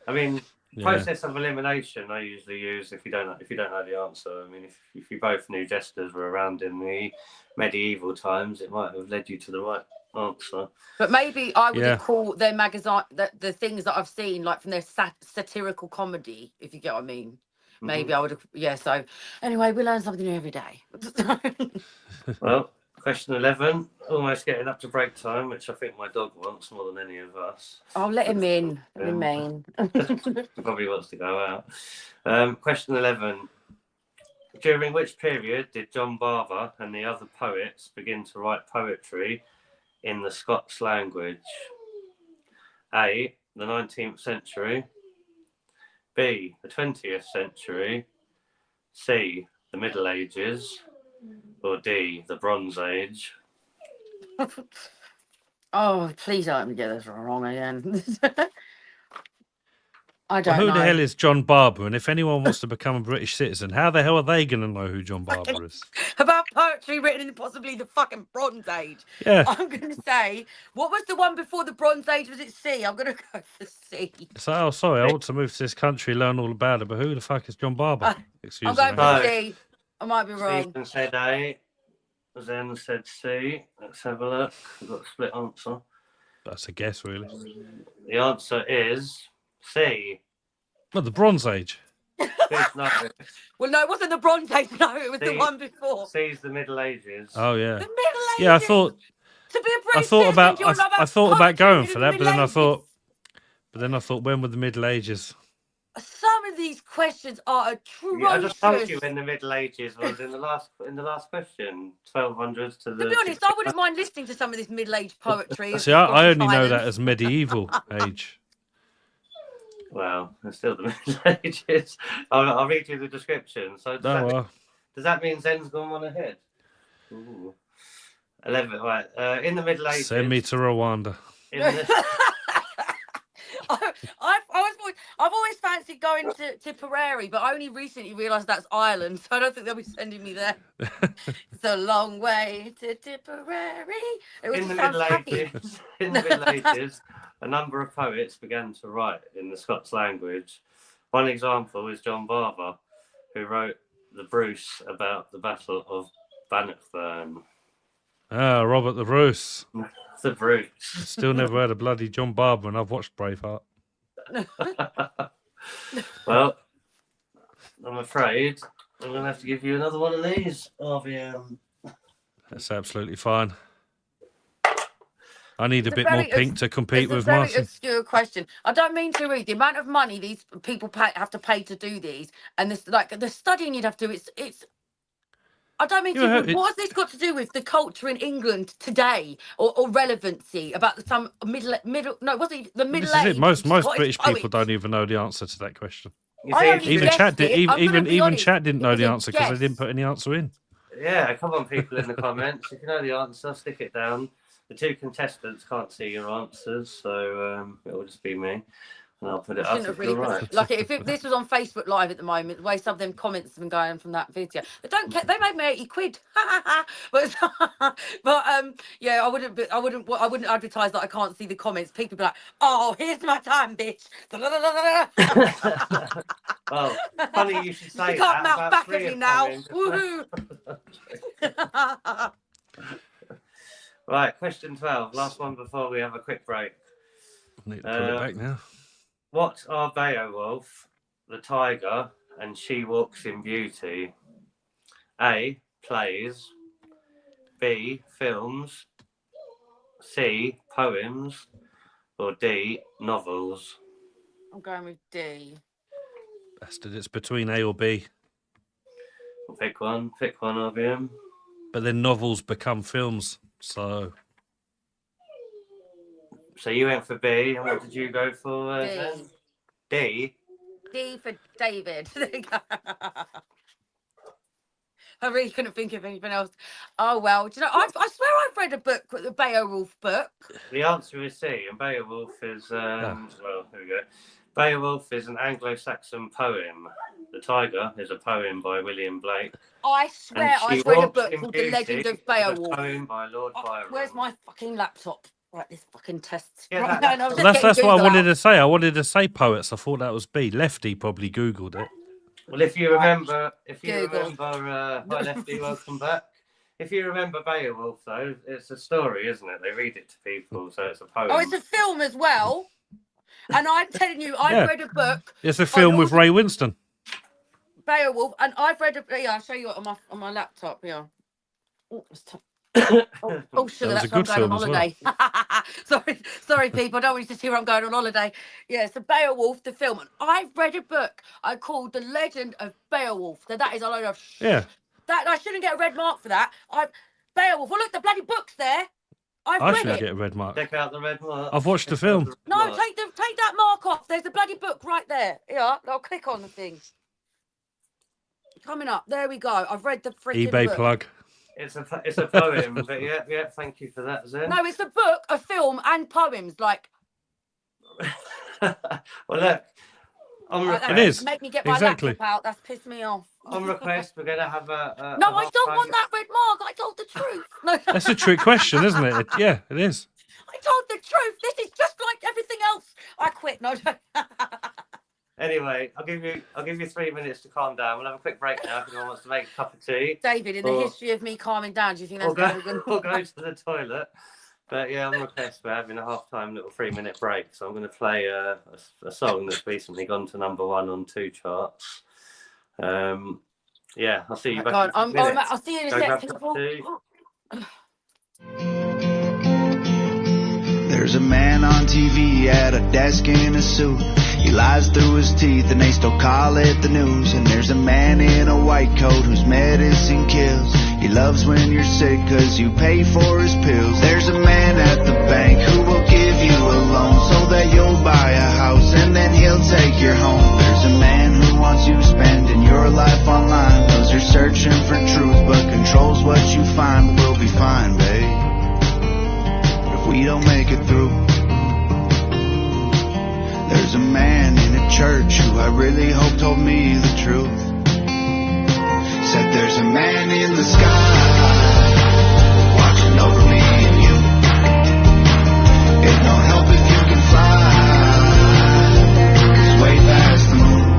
Speaker 1: I mean, process of elimination I usually use if you don't know the answer. I mean, if you both knew jesters were around in the medieval times, it might have led you to the right answer.
Speaker 3: But maybe I would call their magazine the things that I've seen like from their satirical comedy, if you get what I mean. Maybe I would have, so anyway, we learn something new every day.
Speaker 1: Well, question 11, almost getting up to break time, which I think my dog wants more than any of us.
Speaker 3: I'll let him in. Let me mean.
Speaker 1: He probably wants to go out. Question 11. During which period did John Barber and the other poets begin to write poetry in the Scots language? A, the 19th century. B, the 20th century. C, the Middle Ages. Or D, the Bronze Age.
Speaker 3: Oh, please don't let me get this wrong again. I don't know.
Speaker 2: Who the hell is John Barber? And if anyone wants to become a British citizen, how the hell are they going to know who John Barber is?
Speaker 3: About poetry written in possibly the fucking Bronze Age.
Speaker 2: Yeah.
Speaker 3: I'm going to say, what was the one before the Bronze Age? Was it C? I'm going to go for C.
Speaker 2: So, sorry, I want to move to this country, learn all about it, but who the fuck is John Barber?
Speaker 3: I'm going for C. I might be wrong.
Speaker 1: Stephen said A. Zen said C. Let's have a look. We've got a split answer.
Speaker 2: That's a guess, really.
Speaker 1: The answer is C.
Speaker 2: Well, the Bronze Age.
Speaker 1: No.
Speaker 3: Well, no, it wasn't the Bronze Age. No, it was the one before.
Speaker 1: C's the Middle Ages.
Speaker 2: Oh yeah.
Speaker 3: The Middle Ages.
Speaker 2: Yeah, I thought.
Speaker 3: To be a British
Speaker 2: I thought about going for that, but then I thought, when were the Middle Ages?
Speaker 3: Some of these questions are atrocious.
Speaker 1: I just told you when the Middle Ages was in the last question, 1200s to the.
Speaker 3: To be honest, I wouldn't mind listening to some of this middle-aged poetry.
Speaker 2: See, I only know that as medieval age.
Speaker 1: Well, it's still the Middle Ages. I'll read you the description. So does that mean Zen's gone one ahead? Ooh. 11, right. In the Middle Ages.
Speaker 2: Send me to Rwanda.
Speaker 3: I've always fancied going to Tipperary, but I only recently realised that's Ireland, so I don't think they'll be sending me there. It's a long way to Tipperary. In the
Speaker 1: Middle Ages, a number of poets began to write in the Scots language. One example is John Barber, who wrote the Bruce about the Battle of Bannockburn.
Speaker 2: Ah, Robert the Bruce.
Speaker 1: The Bruce.
Speaker 2: Still never heard of bloody John Barber, and I've watched Braveheart.
Speaker 1: Well, I'm afraid I'm going to have to give you another one of these.
Speaker 2: That's absolutely fine. I need a bit more pink to compete with Martin.
Speaker 3: It's a very obscure question. I don't mean to read the amount of money these people have to pay to do these, and this the studying you'd have to do. It's. I don't mean to. What has this got to do with the culture in England today, or relevancy about some middle? No, was it the Middle Age?
Speaker 2: Most British people don't even know the answer to that question.
Speaker 1: Even
Speaker 2: chat didn't know the answer because they didn't put any answer in.
Speaker 1: Yeah, come on, people in the comments. If you know the answer, stick it down. The two contestants can't see your answers, so it will just be me. And I'll put it up if you're right.
Speaker 3: Like if this was on Facebook Live at the moment, the way some of them comments have been going from that video, they made me 80 quid. but yeah, I wouldn't advertise that I can't see the comments. People be like, oh, here's my time, bitch.
Speaker 1: Well, funny you should say
Speaker 3: you
Speaker 1: that.
Speaker 3: Can't mouth back at me now. Woohoo!
Speaker 1: Right, question 12. Last one before we have a quick break.
Speaker 2: I need to put it back now.
Speaker 1: What are Beowulf, the Tiger, and She Walks in Beauty? A, plays. B, films. C, poems. Or D, novels?
Speaker 3: I'm going with D.
Speaker 2: Bastard, it's between A or B.
Speaker 1: Well, pick one, RBM.
Speaker 2: But then novels become films, so...
Speaker 1: So you went for B, and what did you go for? D?
Speaker 3: D for David. I really couldn't think of anything else. Oh, well, do you know, I swear I've read a book, the Beowulf book.
Speaker 1: The answer is C, and Beowulf is, well, here we go. Beowulf is an Anglo-Saxon poem. The Tiger is a poem by William Blake.
Speaker 3: I swear I've read a book called The Legend of Beowulf.
Speaker 1: A poem by Lord Byron.
Speaker 3: Where's my fucking laptop? Right, this fucking test.
Speaker 1: Yeah,
Speaker 3: right,
Speaker 2: that's what I wanted to say. I wanted to say poets. I thought that was B. Lefty probably Googled it.
Speaker 1: Well, if you remember, hi Lefty, welcome back. If you remember Beowulf, though, it's a story, isn't it? They read it to people, so it's a poem.
Speaker 3: Oh, it's a film as well. And I'm telling you, I've read a book.
Speaker 2: It's a film with Ray Winston.
Speaker 3: Beowulf, and I've read a. Yeah, I'll show you it on my laptop. Yeah. Oh, sugar, that's where I'm going on holiday. Well. sorry, people. I don't want you to see where I'm going on holiday. Yeah, so Beowulf, the film. And I've read a book I called The Legend of Beowulf. So that is a load of
Speaker 2: yeah.
Speaker 3: That I shouldn't get a red mark for that. Beowulf. Well, look, the bloody book's there. I
Speaker 2: should get a red mark.
Speaker 1: Check out the red mark.
Speaker 2: I've watched the film.
Speaker 3: No, take that mark off. There's a bloody book right there. Yeah, I'll click on the thing. Coming up. There we go. I've read the freaking
Speaker 2: eBay
Speaker 3: book.
Speaker 2: plug.
Speaker 1: It's a poem, but yeah, thank you for that, Zen.
Speaker 3: No, it's a book, a film, and poems. Like,
Speaker 1: well, look, on request,
Speaker 2: it is.
Speaker 3: Make me get my laptop out. That's pissed me off.
Speaker 1: On request, we're gonna have a
Speaker 3: no, I don't want that red mark. I told the truth. No.
Speaker 2: That's a trick question, isn't it? Yeah, it is.
Speaker 3: I told the truth. This is just like everything else. I quit. No.
Speaker 1: Anyway, I'll give you 3 minutes to calm down. We'll have a quick break now if anyone wants to make a cup of tea.
Speaker 3: David, in the history of me calming down, do you think that's going
Speaker 1: We'll go to the toilet. But yeah, on request, we're having a half-time little 3-minute break. So I'm going to play a song that's recently gone to #1 on 2 charts. Yeah, I'll see you back.
Speaker 3: I'll see you in a sec, people.
Speaker 4: There's a man on TV at a desk in a suit. He lies through his teeth and they still call it the news. And there's a man in a white coat whose medicine kills. He loves when you're sick cause you pay for his pills. There's a man at the bank who will give you a loan so that you'll buy a house and then he'll take your home. There's a man who wants you spending your life online cause you're searching for truth but controls what you find. We'll be fine, babe, if we don't make it through. There's a man in a church who I really hope told me the truth. Said there's a man in the sky watching over me and you. It won't help if you can fly, 'cause way past the moon.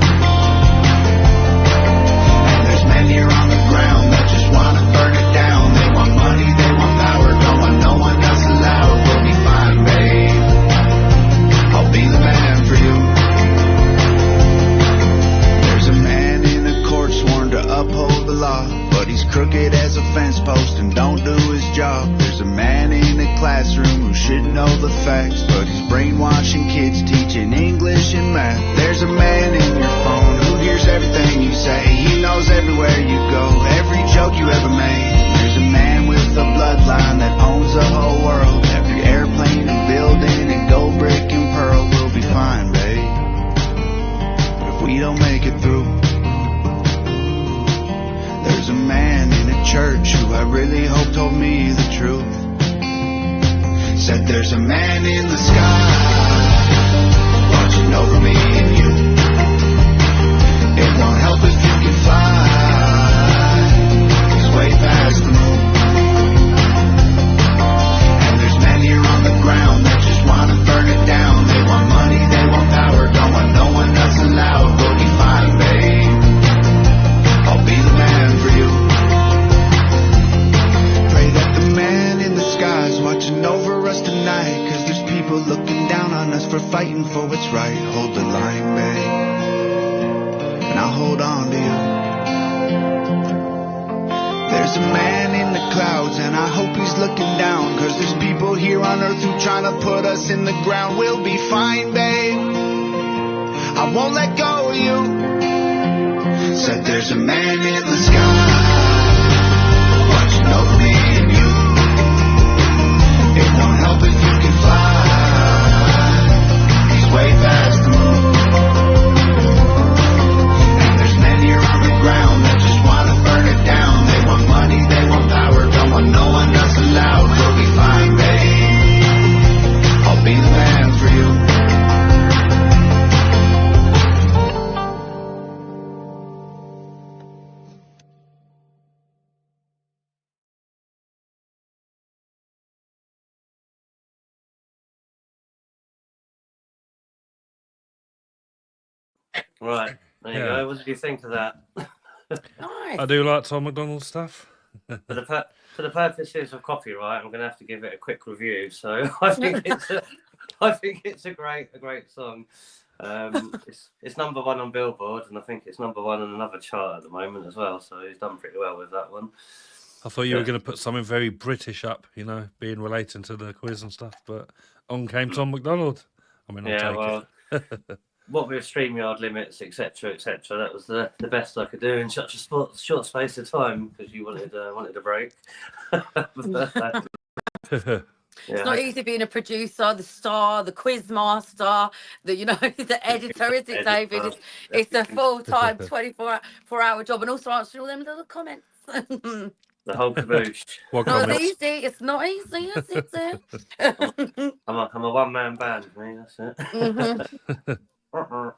Speaker 4: And there's men here on the ground that just wanna burn it down. They want money, they want power, don't want no one else allowed. We'll be fine, babe, I'll be the man for you. There's a man in a court sworn to uphold the law, but he's crooked as a fence post and don't do his job. There's a man in a classroom who should know the facts, but he's brainwashing kids, teaching English and math. There's a man in your phone who hears everything you say. He knows everywhere you go, every joke you ever made. There's a man with a bloodline that owns the whole world, every airplane and building and gold brick and pearl. We'll be fine, babe, if we don't make it through. There's a man in a church who I really hope told me the truth. Said there's a man in the sky watching over me and you. It won't help if you can fly, 'cause way past the moon. And there's men here on the ground that just wanna burn it down. They want money, they want power, don't want no one else allowed. We'll be fine, babe, I'll be the man for you. Pray that the man in the sky's watching over us tonight, 'cause there's people looking down on us for fighting for what's right. Hold the line, babe, and I'll hold on to you. There's a man in the clouds and I hope he's looking down, 'cause there's people here on earth who trying to put us in the ground. We'll be fine, babe, I won't let go of you. Said there's a man in the sky watching over me and you. It won't help if you can fly, 'cause way past the moon. And there's men here on the ground that just wanna burn it down. They want money, they want power, don't want no one else allowed. We'll be fine, babe, I'll be the man for you.
Speaker 1: Right, there you go. What did you think of that?
Speaker 3: Nice.
Speaker 2: I do like Tom McDonald stuff.
Speaker 1: For the purposes of copyright, I'm going to have to give it a quick review. So I think it's a great song. It's number one on Billboard, and I think it's number one on another chart at the moment as well. So he's done pretty well with that one.
Speaker 2: I thought you were going to put something very British up, you know, being relating to the quiz and stuff, but on came Tom McDonald. I mean, I'll take it.
Speaker 1: What with StreamYard limits, etc., that was the best I could do in such a short space of time because you wanted a break.
Speaker 3: It's not easy being a producer, the star, the quiz master, the editor, is it, David? It's a full-time 24-hour job, and also answering all them little comments.
Speaker 1: The whole caboose.
Speaker 3: Not easy. It's not easy, is it?
Speaker 1: I'm a one-man band, me. That's it.
Speaker 3: Mm-hmm.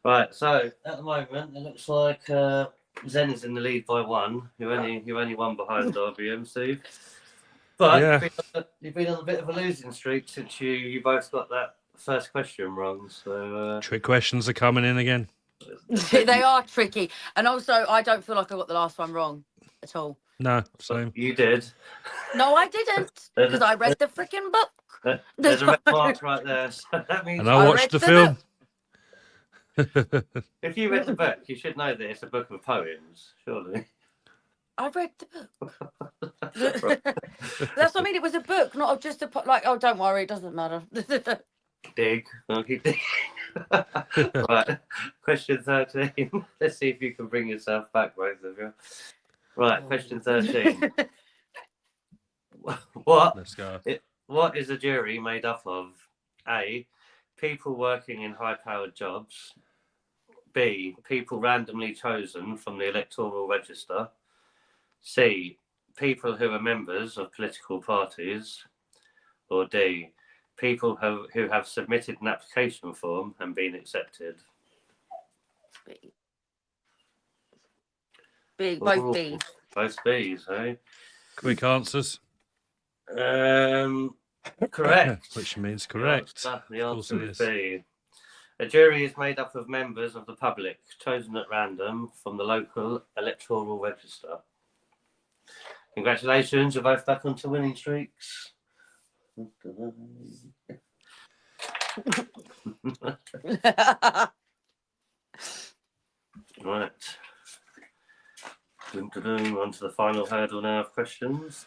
Speaker 1: Right. So at the moment, it looks like Zen is in the lead by one. You're only one behind RBM, Steve. But you've been on a bit of a losing streak since you both got that first question wrong. So
Speaker 2: trick questions are coming in again.
Speaker 3: They are tricky, and also I don't feel like I got the last one wrong at all.
Speaker 2: No, same.
Speaker 1: You did.
Speaker 3: No, I didn't, because I read the freaking book.
Speaker 1: There's a red mark right there. So that means
Speaker 2: and I watched the film.
Speaker 1: If you read the book, you should know that it's a book of poems, surely.
Speaker 3: I read the book. That's what I mean. It was a book, not just oh, don't worry, it doesn't matter.
Speaker 1: Dig. Okay, dig. Right. Question 13. Let's see if you can bring yourself back, both of you. Right. Question 13.
Speaker 2: Let's go.
Speaker 1: What is a jury made up of? A. People working in high-powered jobs. B. People randomly chosen from the electoral register. C. People who are members of political parties. Or D. People who have submitted an application form and been accepted.
Speaker 3: B. Both B's.
Speaker 1: Both B's, eh?
Speaker 2: Quick answers.
Speaker 1: Correct.
Speaker 2: Which means correct.
Speaker 1: The answer is B. A jury is made up of members of the public, chosen at random from the local electoral register. Congratulations, you're both back onto winning streaks. Right. On to the final hurdle now of questions.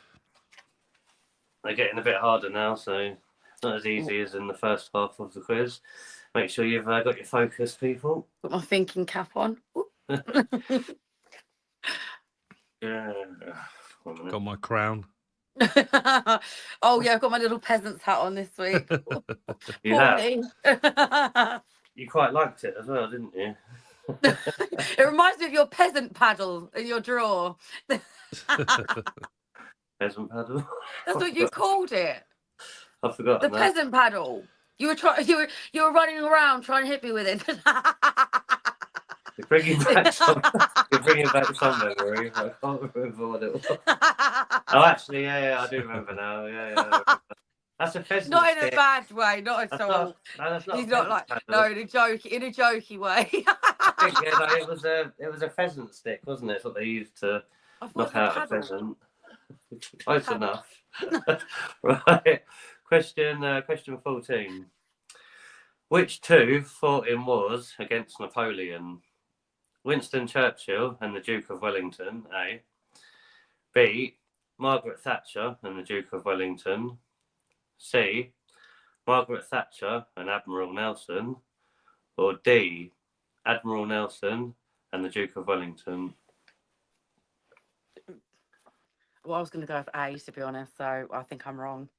Speaker 1: They're getting a bit harder now, so it's not as easy as in the first half of the quiz. Make sure you've got your focus, people.
Speaker 3: Got my thinking cap on.
Speaker 1: Yeah.
Speaker 2: Got my crown.
Speaker 3: Oh yeah, I've got my little peasant's hat on this week.
Speaker 1: You have. You quite liked it as well, didn't you?
Speaker 3: It reminds me of your peasant paddle in your drawer.
Speaker 1: Peasant paddle.
Speaker 3: That's what you called it.
Speaker 1: I forgot.
Speaker 3: The peasant paddle. You were running around trying to hit me with it.
Speaker 1: You're bringing back some memory. I can't remember what it was. Oh, actually, yeah, I do remember now. Yeah. That's a pheasant.
Speaker 3: Not in
Speaker 1: stick.
Speaker 3: a bad way, not at all.
Speaker 1: That's not.
Speaker 3: He's not like paddle. In a jokey way.
Speaker 1: I think, it was a pheasant stick, wasn't it? It's what they used to knock out a pheasant. Close enough. Right. Question 14. Which two fought in wars against Napoleon? Winston Churchill and the Duke of Wellington, A. B. Margaret Thatcher and the Duke of Wellington. C. Margaret Thatcher and Admiral Nelson. Or D. Admiral Nelson and the Duke of Wellington.
Speaker 3: Well, I was going to go with A, to be honest, so I think I'm wrong.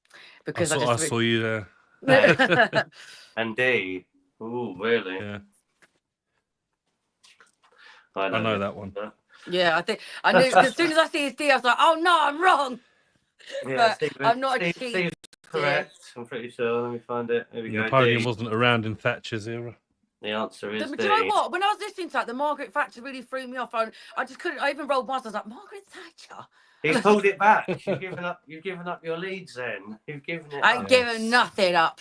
Speaker 3: Because
Speaker 2: I saw you there.
Speaker 1: And D. Ooh, really?
Speaker 2: Yeah.
Speaker 1: I
Speaker 2: know that one.
Speaker 3: Yeah, I think I knew. As soon as I see his D, I was like, "Oh no, I'm wrong."
Speaker 1: Yeah,
Speaker 3: but I'm not a cheat.
Speaker 1: Steve's correct. Yeah. I'm pretty sure. Let me find it. Here we go.
Speaker 2: Napoleon wasn't around in Thatcher's era.
Speaker 1: The answer is
Speaker 3: D.
Speaker 1: D.
Speaker 3: Do you know what? When I was listening to that, the Margaret Thatcher really threw me off. I just couldn't. I even rolled my eyes. I was like, Margaret Thatcher.
Speaker 1: He's pulled it back. You've given up your leads. Then you've given it.
Speaker 3: I ain't given nothing up.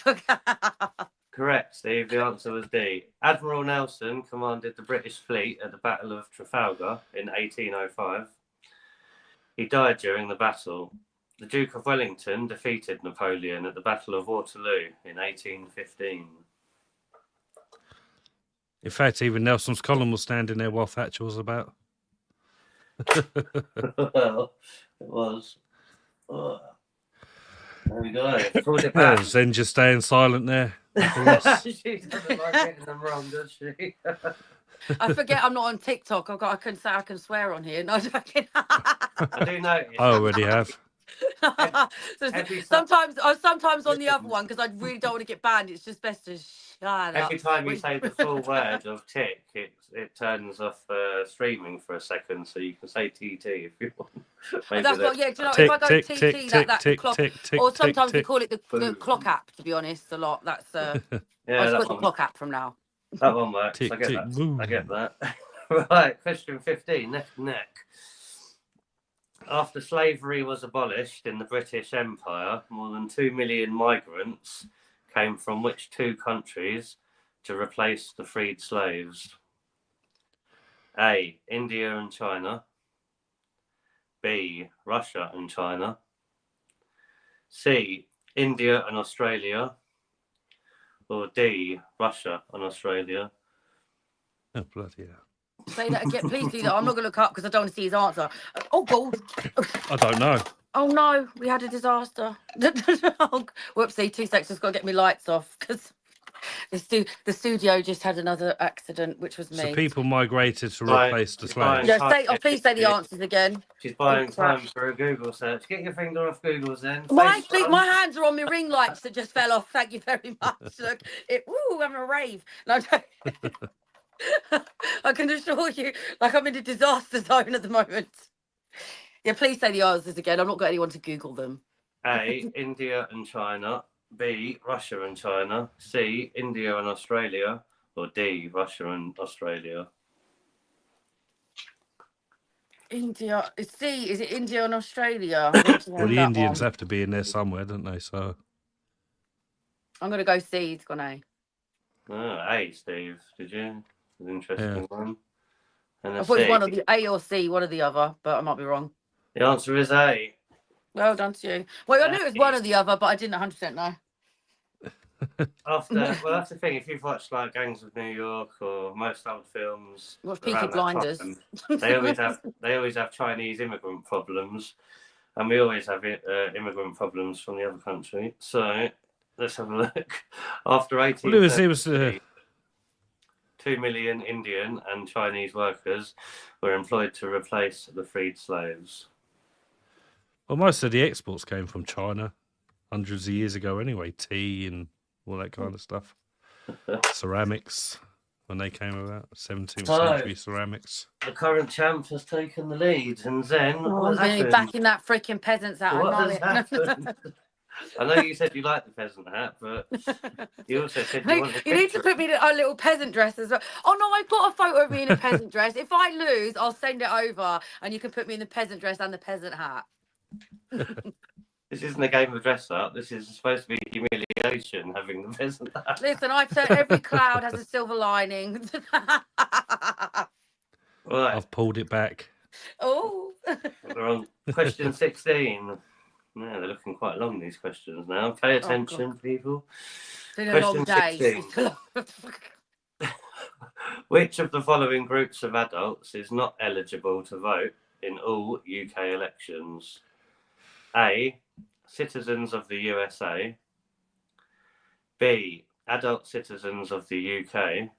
Speaker 1: Correct, Steve. The answer was D. Admiral Nelson commanded the British fleet at the Battle of Trafalgar in 1805. He died during the battle. The Duke of Wellington defeated Napoleon at the Battle of Waterloo in 1815.
Speaker 2: In fact, even Nelson's column was standing there while Thatcher was about.
Speaker 1: Well, it was. Oh. There we go. Pulled it back.
Speaker 2: Zen just staying silent there.
Speaker 1: She doesn't like getting them wrong, does she?
Speaker 3: I forget I'm not on TikTok. I can swear on here. No,
Speaker 1: I do notice.
Speaker 2: I already have.
Speaker 3: Sometimes on the other one, because I really don't want to get banned. It's just best to shut up.
Speaker 1: Every time you say the full word of tick, it turns off streaming for a second, so you can say TT if you want.
Speaker 3: That's what, yeah. Do you know,
Speaker 2: tick,
Speaker 3: if I go
Speaker 2: tick,
Speaker 3: TT,
Speaker 2: tick,
Speaker 3: that's
Speaker 2: tick,
Speaker 3: the clock.
Speaker 2: tick, tick,
Speaker 3: Or sometimes
Speaker 2: tick,
Speaker 3: we call it the clock app. To be honest, a lot. That's
Speaker 1: yeah,
Speaker 3: I'll just put the clock app from now.
Speaker 1: That one works.
Speaker 2: Tick,
Speaker 1: I get
Speaker 2: tick,
Speaker 1: that.
Speaker 2: boom.
Speaker 1: I get that. Right, question 15. Neck and neck. After slavery was abolished in the British Empire, more than 2 million migrants came from which two countries to replace the freed slaves? A. India and China. B. Russia and China. C. India and Australia. Or D. Russia and Australia.
Speaker 2: Oh, bloody hell.
Speaker 3: Say that again, please do that. I'm not going to look up because I don't want to see his answer. Oh, God.
Speaker 2: I don't know.
Speaker 3: Oh, no. We had a disaster. Whoopsie, 2 seconds. Just got to get me lights off because the studio just had another accident, which was me.
Speaker 2: So people migrated to replace the slaves.
Speaker 3: Yeah, please say the answers again.
Speaker 1: She's buying time for a Google search. Get your finger off Google, Zen.
Speaker 3: My hands are on my ring lights that just fell off. Thank you very much. Look, I'm a rave. No, I can assure you, like I'm in a disaster zone at the moment. Yeah, please say the answers again. I've not got anyone to Google them.
Speaker 1: A. India and China. B. Russia and China. C. India and Australia. Or D. Russia and Australia.
Speaker 3: India. C. Is it India and Australia?
Speaker 2: Well, the Indians have to be in there somewhere, don't they? So
Speaker 3: I'm going to go C. It's gone A.
Speaker 1: Oh, A, Steve. Did you? An interesting one. And
Speaker 3: I thought it was one of the A or C, one or the other, but I might be wrong.
Speaker 1: The answer is A.
Speaker 3: Well done to you. Well, I knew it was one or the other, but I didn't 100% know.
Speaker 1: Well, that's the thing. If you've watched like Gangs of New York or most old films,
Speaker 3: Watch Peaky Blinders.
Speaker 1: They always have Chinese immigrant problems, and we always have immigrant problems from the other country. So let's have a look. After 18, 2 million Indian and Chinese workers were employed to replace the freed slaves.
Speaker 2: Well, most of the exports came from China hundreds of years ago anyway. Tea and all that kind of stuff. Ceramics, when they came about. 17th century ceramics.
Speaker 1: The current champ has taken the lead. And Zen,
Speaker 3: I'm going to be backing that freaking peasant's hat.
Speaker 1: I know you said you like the peasant hat, but you also said you
Speaker 3: need to put me in a little peasant dress as well. Oh no, I've got a photo of me in a peasant dress. If I lose, I'll send it over and you can put me in the peasant dress and the peasant hat.
Speaker 1: This isn't a game of dress up. This is supposed to be humiliation, having the peasant hat.
Speaker 3: Listen, I've said every cloud has a silver lining.
Speaker 1: Right.
Speaker 2: I've pulled it back.
Speaker 3: Oh.
Speaker 1: We're on question 16. Yeah, they're looking quite long, these questions now. Pay attention, people.
Speaker 3: It's been a long day.
Speaker 1: Which of the following groups of adults is not eligible to vote in all UK elections? A. Citizens of the USA. B. Adult citizens of the UK.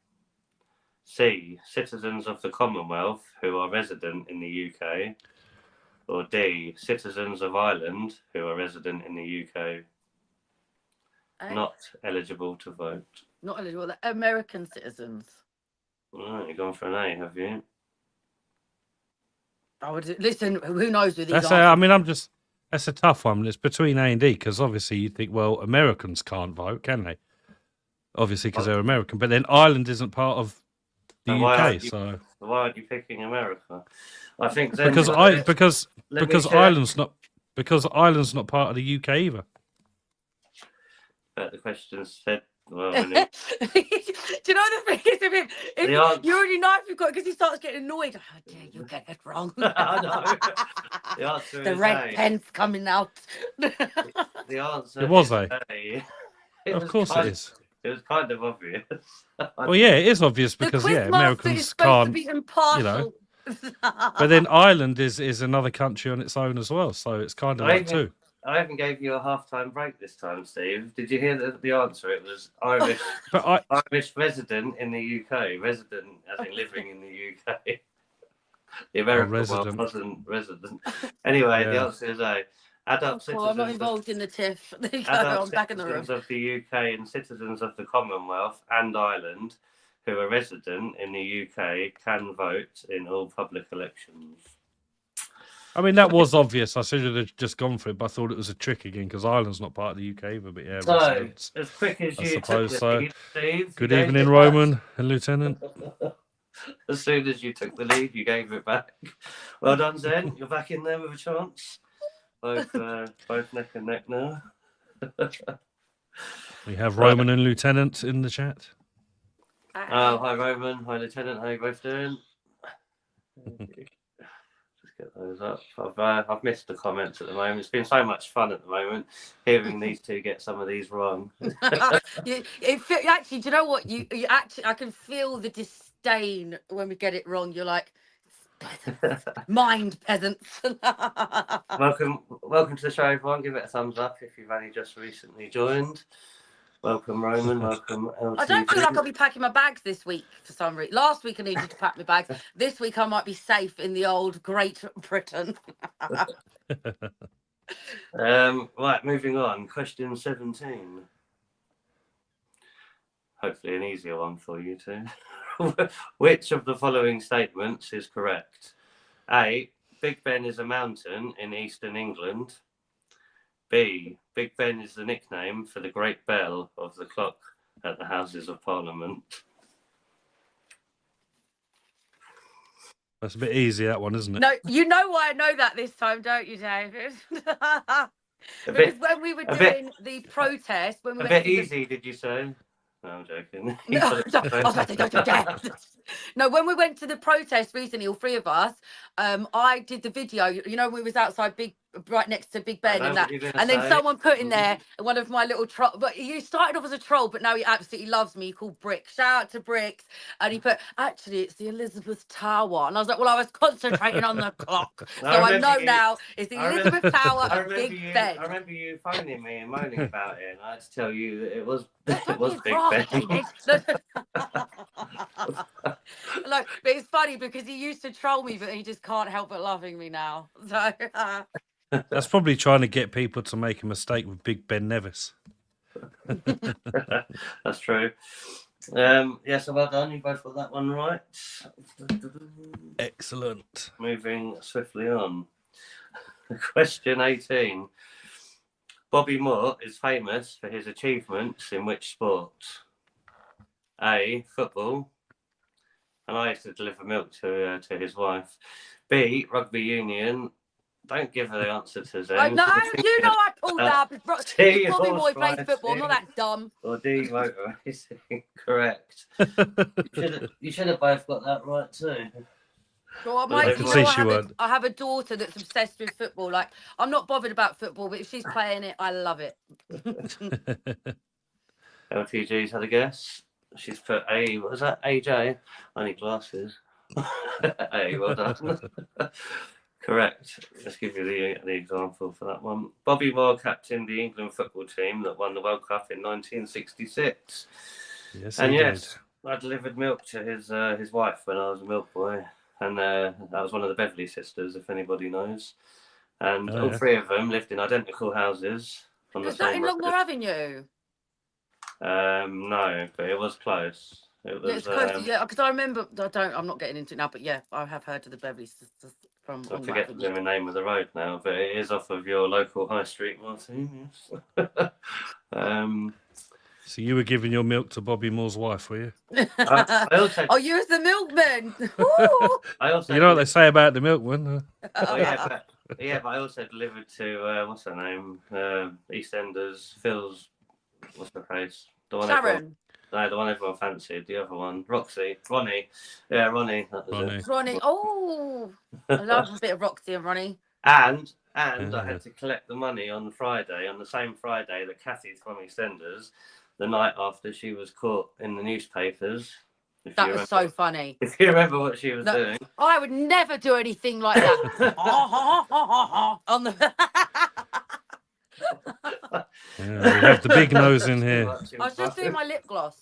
Speaker 1: C. Citizens of the Commonwealth who are resident in the UK. Or D. Citizens of Ireland who are resident in the UK. Not eligible to vote.
Speaker 3: Not eligible. They're American citizens.
Speaker 1: Right, you've gone for an A, have you?
Speaker 3: I would listen. Who knows with these?
Speaker 2: That's a tough one. It's between A and D because obviously you think, well, Americans can't vote, can they? Obviously because they're American, but then Ireland isn't part of the UK. So
Speaker 1: why aren't you picking America? I think
Speaker 2: because Ireland's not part of the UK either.
Speaker 1: But the question said Well, I mean,
Speaker 3: Do you know the thing is, if you already know if you've got, because he starts getting annoyed. Oh dear, you get it wrong.
Speaker 1: I know. The answer
Speaker 3: the
Speaker 1: is
Speaker 3: red
Speaker 1: A.
Speaker 3: pen's coming out.
Speaker 1: The answer
Speaker 2: It was
Speaker 1: is
Speaker 2: A.
Speaker 1: A.
Speaker 2: Of course it is.
Speaker 1: It was kind of obvious.
Speaker 2: Well, yeah, it is obvious
Speaker 3: The
Speaker 2: because
Speaker 3: quiz master is
Speaker 2: Americans
Speaker 3: supposed to
Speaker 2: can't.
Speaker 3: be impartial.
Speaker 2: But then Ireland is another country on its own as well, so it's kind of like two.
Speaker 1: I even gave you a half-time break this time, Steve. Did you hear the answer? It was Irish. Irish resident in the UK. Resident, as in living in the UK. The American one wasn't resident. Anyway, the answer is A. Adult citizens.
Speaker 3: I'm not involved in the tiff.
Speaker 1: Adult
Speaker 3: I'm back in the room.
Speaker 1: citizens of the UK and citizens of the Commonwealth and Ireland who are resident in the UK can vote in all public elections.
Speaker 2: I mean, that was obvious. I should have just gone for it, but I thought it was a trick again because Ireland's not part of the UK either. But yeah,
Speaker 1: so,
Speaker 2: residents,
Speaker 1: as quick as
Speaker 2: I
Speaker 1: you
Speaker 2: suppose
Speaker 1: took
Speaker 2: so.
Speaker 1: the lead, Steve,
Speaker 2: Good evening, Roman and Lieutenant.
Speaker 1: As soon as you took the lead, you gave it back. Well done, Zen. You're back in there with a chance. Both neck and neck now.
Speaker 2: We have Roman and Lieutenant in the chat.
Speaker 1: Oh, hi Roman, hi Lieutenant. How you both doing? Just get those up. I've missed the comments at the moment. It's been so much fun at the moment hearing these two get some of these wrong.
Speaker 3: Actually, do you know what? You actually, I can feel the disdain when we get it wrong. You're like, mind peasants.
Speaker 1: Welcome to the show, everyone. Give it a thumbs up if you've only just recently joined. Welcome, Roman. Welcome, LTG.
Speaker 3: I don't feel like I'll be packing my bags this week for some reason. Last week I needed to pack my bags. This week I might be safe in the old Great Britain.
Speaker 1: Right, moving on. Question 17. Hopefully an easier one for you too. Which of the following statements is correct? A. Big Ben is a mountain in eastern England. B. Big Ben is the nickname for the great bell of the clock at the Houses of Parliament.
Speaker 2: That's a bit easy, that one, isn't it?
Speaker 3: No, you know why I know that this time, don't you, David? Because when we were doing the protest, when we
Speaker 1: a
Speaker 3: went
Speaker 1: bit easy, did you say? No, I'm joking.
Speaker 3: No, when we went to the protest recently, all three of us, I did the video. You know, we was outside right next to Big Ben and that, and then someone put in there one of my little troll. But you started off as a troll, but now he absolutely loves me. He called Brick. Shout out to Bricks, and he put, actually, it's the Elizabeth Tower, and I was like, well, I was concentrating on the clock, so I know now it's the Elizabeth Tower of Big Ben.
Speaker 1: I remember you phoning me and moaning about it, and I had to tell you that it was Big Ben.
Speaker 3: Like, but it's funny because he used to troll me, but he just can't help but loving me now. So
Speaker 2: that's probably trying to get people to make a mistake with Big Ben Nevis.
Speaker 1: That's true. Yeah, so well done. You both got that one right.
Speaker 2: Excellent.
Speaker 1: Moving swiftly on. Question 18. Bobby Moore is famous for his achievements in which sport? A. Football. And I used to deliver milk to his wife. B. Rugby union. Don't give her the answer to Zen.
Speaker 3: No, you know I pulled up. Bobby Moore plays football. I'm not that dumb.
Speaker 1: Or D. Motor racing. Correct. You should have both got that right too.
Speaker 3: Well, I have a daughter that's obsessed with football. Like, I'm not bothered about football, but if she's playing it, I love it.
Speaker 1: LTG's had a guess. She's put A. What was that? AJ? I need glasses. A. Well done. Correct. Let's give you the example for that one. Bobby Moore captained the England football team that won the World Cup in 1966.
Speaker 2: Yes,
Speaker 1: and yes, I delivered milk to his wife when I was a milk boy. And that was one of the Beverley sisters, if anybody knows. And all three of them lived in identical houses.
Speaker 3: Was that in Longmore Avenue?
Speaker 1: No, but it was close.
Speaker 3: It's close, yeah, because I remember. I'm not getting into it now, but yeah, I have heard of the Beverley sisters from.
Speaker 1: I forget the name of the road now, but it is off of your local high street, Martin. Yes.
Speaker 2: So you were giving your milk to Bobby Moore's wife, were you?
Speaker 1: I also,
Speaker 3: oh, you was the milkman.
Speaker 1: I also,
Speaker 2: you know what they say about the milkman?
Speaker 1: Oh yeah, but I also delivered to what's her name? EastEnders, Phil's, what's her face? The one
Speaker 3: Sharon.
Speaker 1: The one everyone fancied. The other one, Ronnie. Yeah, Ronnie. That was it.
Speaker 3: Ronnie. Oh, I love a bit of Roxy and Ronnie.
Speaker 1: And I had to collect the money on Friday, on the same Friday that Kathy from EastEnders, the night after she was caught in the newspapers.
Speaker 3: That was so funny.
Speaker 1: If you remember what she was doing.
Speaker 3: I would never do anything like that. On the
Speaker 2: we have the big nose in here.
Speaker 3: I was just doing my lip gloss.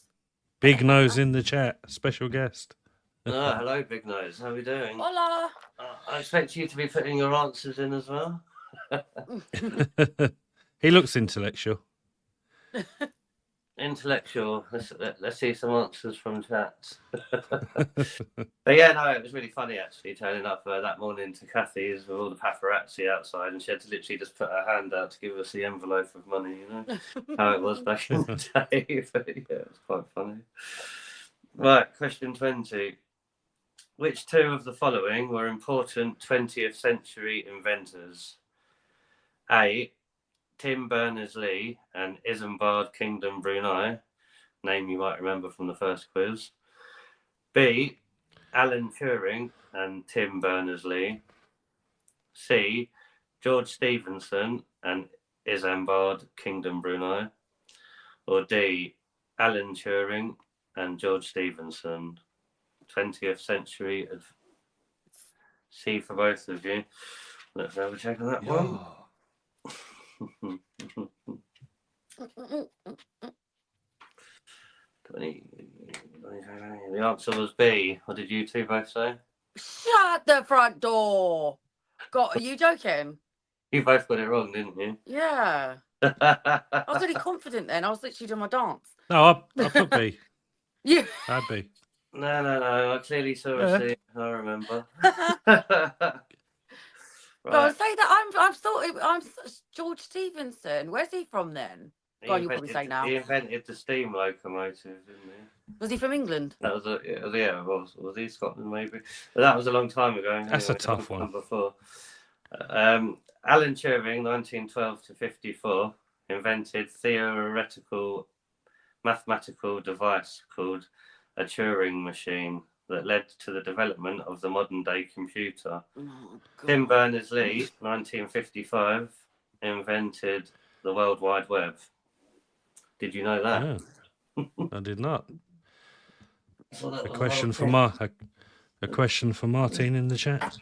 Speaker 2: Big nose in the chat. Special guest.
Speaker 1: Hello, Big Nose. How are we doing?
Speaker 3: Hola.
Speaker 1: I expect you to be putting your answers in as well.
Speaker 2: He looks intellectual.
Speaker 1: Intellectual. Let's see some answers from chat. But yeah, no, it was really funny actually turning up that morning to Kathy's with all the paparazzi outside, and she had to literally just put her hand out to give us the envelope of money. You know how it was back in the day. But yeah, it was quite funny. Right, question 20. Which two of the following were important 20th century inventors? A. Tim Berners-Lee and Isambard Kingdom Brunei, name you might remember from the first quiz. B. Alan Turing and Tim Berners-Lee. C. George Stephenson and Isambard Kingdom Brunei. Or D. Alan Turing and George Stephenson. 20th century. C for both of you. Let's have a check on that one. The answer was B. What did you two both say?
Speaker 3: Shut the front door. God, are you joking?
Speaker 1: You both got it wrong, didn't you?
Speaker 3: Yeah. I was really confident then. I was literally doing my dance.
Speaker 2: No, I put B.
Speaker 3: You.
Speaker 2: I'd be.
Speaker 1: No. I clearly saw a C. I remember.
Speaker 3: Right. Go on, say that. I'm George Stephenson. Where's he from then? Go on, you'll probably say now.
Speaker 1: He invented the steam locomotive, didn't he?
Speaker 3: Was he from England?
Speaker 1: That was was he Scotland maybe? But that was a long time ago.
Speaker 2: That's a tough one.
Speaker 1: Before. Alan Turing, 1912 to 54, invented theoretical mathematical device called a Turing machine that led to the development of the modern-day computer. Tim Berners-Lee, 1955, invented the World Wide Web. Did you know that?
Speaker 2: Yeah. I did not.
Speaker 1: A
Speaker 2: question for a question for Martine in the chat.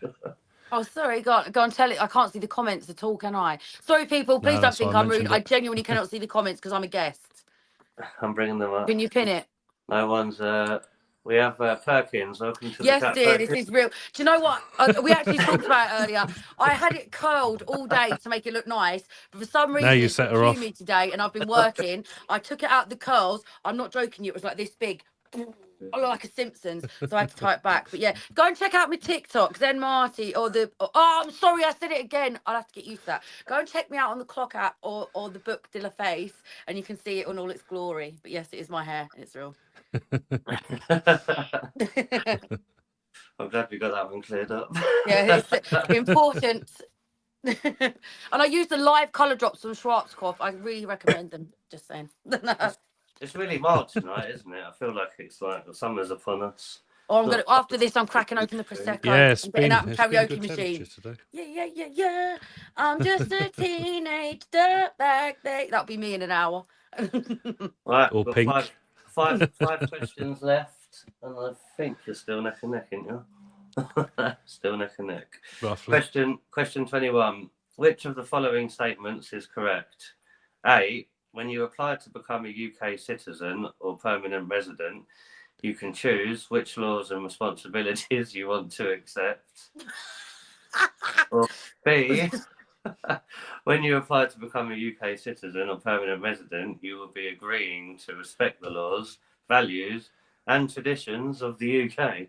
Speaker 3: Oh, sorry. Go on, tell it. I can't see the comments at all, can I? Sorry, people. Please don't think I'm rude. I genuinely cannot see the comments because I'm a guest.
Speaker 1: I'm bringing them up.
Speaker 3: Can you pin it?
Speaker 1: No one's... We have Perkins. Welcome to the
Speaker 3: Yes,
Speaker 1: chat,
Speaker 3: dear,
Speaker 1: Perkins.
Speaker 3: this is real. Do you know what? We actually talked about it earlier. I had it curled all day to make it look nice, but for some reason,
Speaker 2: you set her off.
Speaker 3: Me today, and I've been working. I took it out the curls. I'm not joking you. It was like this big. I look like a Simpsons, so I had to tie it back. But yeah, go and check out my TikTok, Zen Marty, or the. Oh, I'm sorry, I said it again. I'll have to get used to that. Go and check me out on the Clock app or the book De La Face, and you can see it in all its glory. But yes, it is my hair, and it's real.
Speaker 1: I'm glad we got that one cleared up.
Speaker 3: Yeah, it's important. And I use the live colour drops from Schwarzkopf. I really recommend them. Just saying.
Speaker 1: It's really mild tonight, isn't it? I feel like it's like the summer's upon us.
Speaker 3: Oh, after this, I'm cracking open the Prosecco.
Speaker 2: Yeah,
Speaker 3: I'm getting out the karaoke machine.
Speaker 2: Today.
Speaker 3: Yeah. I'm just a teenage dirtbag. That'll be me in an hour.
Speaker 1: Right,
Speaker 2: or pink.
Speaker 1: Five questions left, and I think you're still neck and neck, aren't you? Still neck and neck.
Speaker 2: Roughly.
Speaker 1: Question 21. Which of the following statements is correct? A. When you apply to become a UK citizen or permanent resident, you can choose which laws and responsibilities you want to accept. Or B. When you apply to become a UK citizen or permanent resident, you will be agreeing to respect the laws, values, and traditions of the UK.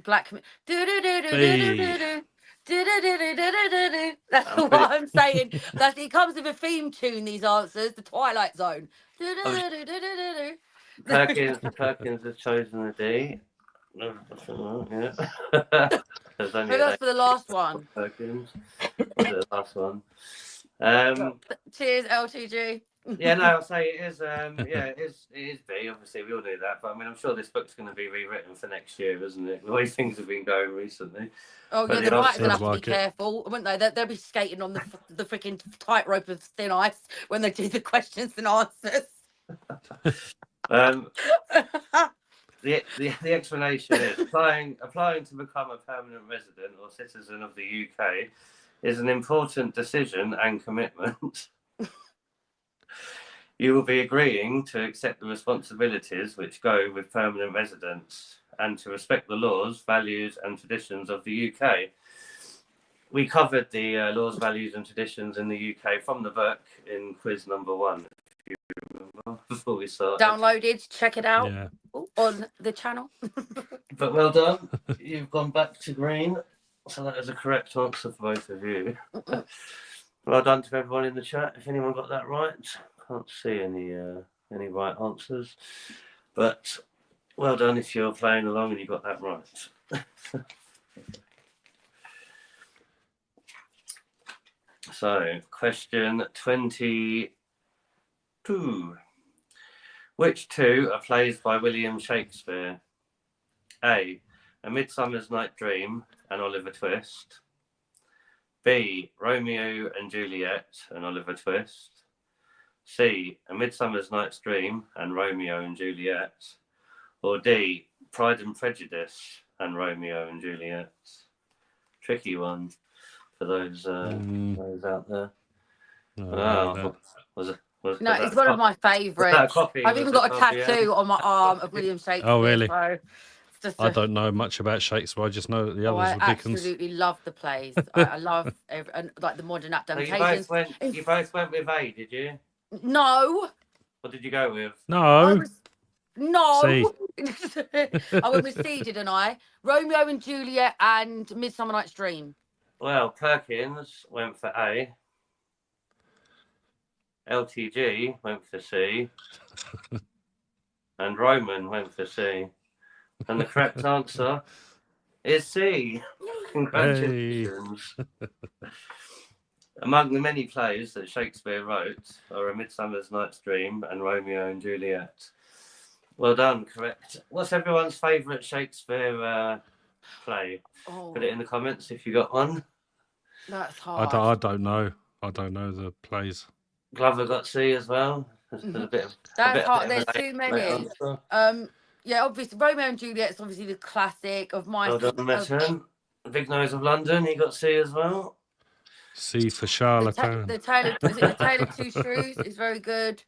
Speaker 3: Black. That's what I'm saying. It comes with a theme tune, these answers, the Twilight Zone.
Speaker 1: Perkins has chosen a D. Yeah.
Speaker 3: That's for the last one.
Speaker 1: Perkins. The last one.
Speaker 3: Cheers, LTG.
Speaker 1: Yeah, no, I'll say it is. It is B. Obviously, we all knew that, but I mean, I'm sure this book's going to be rewritten for next year, isn't it? The way things have been going recently.
Speaker 3: Oh
Speaker 1: But
Speaker 3: yeah, the writers will have
Speaker 2: seems
Speaker 3: to
Speaker 2: like
Speaker 3: be
Speaker 2: it.
Speaker 3: careful, wouldn't they? They'll be skating on the freaking tightrope of thin ice when they do the questions and answers.
Speaker 1: The explanation is applying to become a permanent resident or citizen of the UK is an important decision and commitment. You will be agreeing to accept the responsibilities which go with permanent residence and to respect the laws, values and traditions of the UK. We covered the laws, values and traditions in the UK from the book in quiz number 1, if you remember, before we started.
Speaker 3: Downloaded, check it out
Speaker 2: Yeah.
Speaker 3: on the channel.
Speaker 1: But well done, you've gone back to green. So that is a correct answer for both of you. Well done to everyone in the chat. If anyone got that right, can't see any right answers. But well done if you're playing along and you got that right. So, question 22. Which two are plays by William Shakespeare? A. A Midsummer's Night Dream and Oliver Twist. B. Romeo and Juliet and Oliver Twist. C. A Midsummer's Night's Dream and Romeo and Juliet. Or D. Pride and Prejudice and Romeo and Juliet. Tricky one for those out there.
Speaker 2: No,
Speaker 3: No, it's one of my favourites. I've even got a tattoo on my arm of William Shakespeare.
Speaker 2: Oh, really?
Speaker 3: So it's just
Speaker 2: I don't know much about Shakespeare. I just know that the others were Dickens.
Speaker 3: I absolutely love the plays. I love like the modern adaptations.
Speaker 1: You both went with A, did you?
Speaker 3: No.
Speaker 1: What did you go with?
Speaker 2: No.
Speaker 3: No.
Speaker 2: C.
Speaker 3: I went with C, didn't I? Romeo and Juliet and Midsummer Night's Dream.
Speaker 1: Well, Perkins went for A. LTG went for C. And Roman went for C. And the correct answer is C. Congratulations. Hey. Among the many plays that Shakespeare wrote are A Midsummer's Night's Dream and Romeo and Juliet. Well done, correct. What's everyone's favourite Shakespeare play? Oh. Put it in the comments if you got one.
Speaker 3: That's hard.
Speaker 2: I don't know. I don't know the plays.
Speaker 1: Glover got C as well. There's a bit of,
Speaker 3: that's hard. There's too many. Yeah, obviously Romeo and Juliet's obviously the classic of my.
Speaker 1: Well done, Metten. Big Nose of London, he got C as well.
Speaker 2: C for Charlatan.
Speaker 3: The Tale of Two Shrews is very good.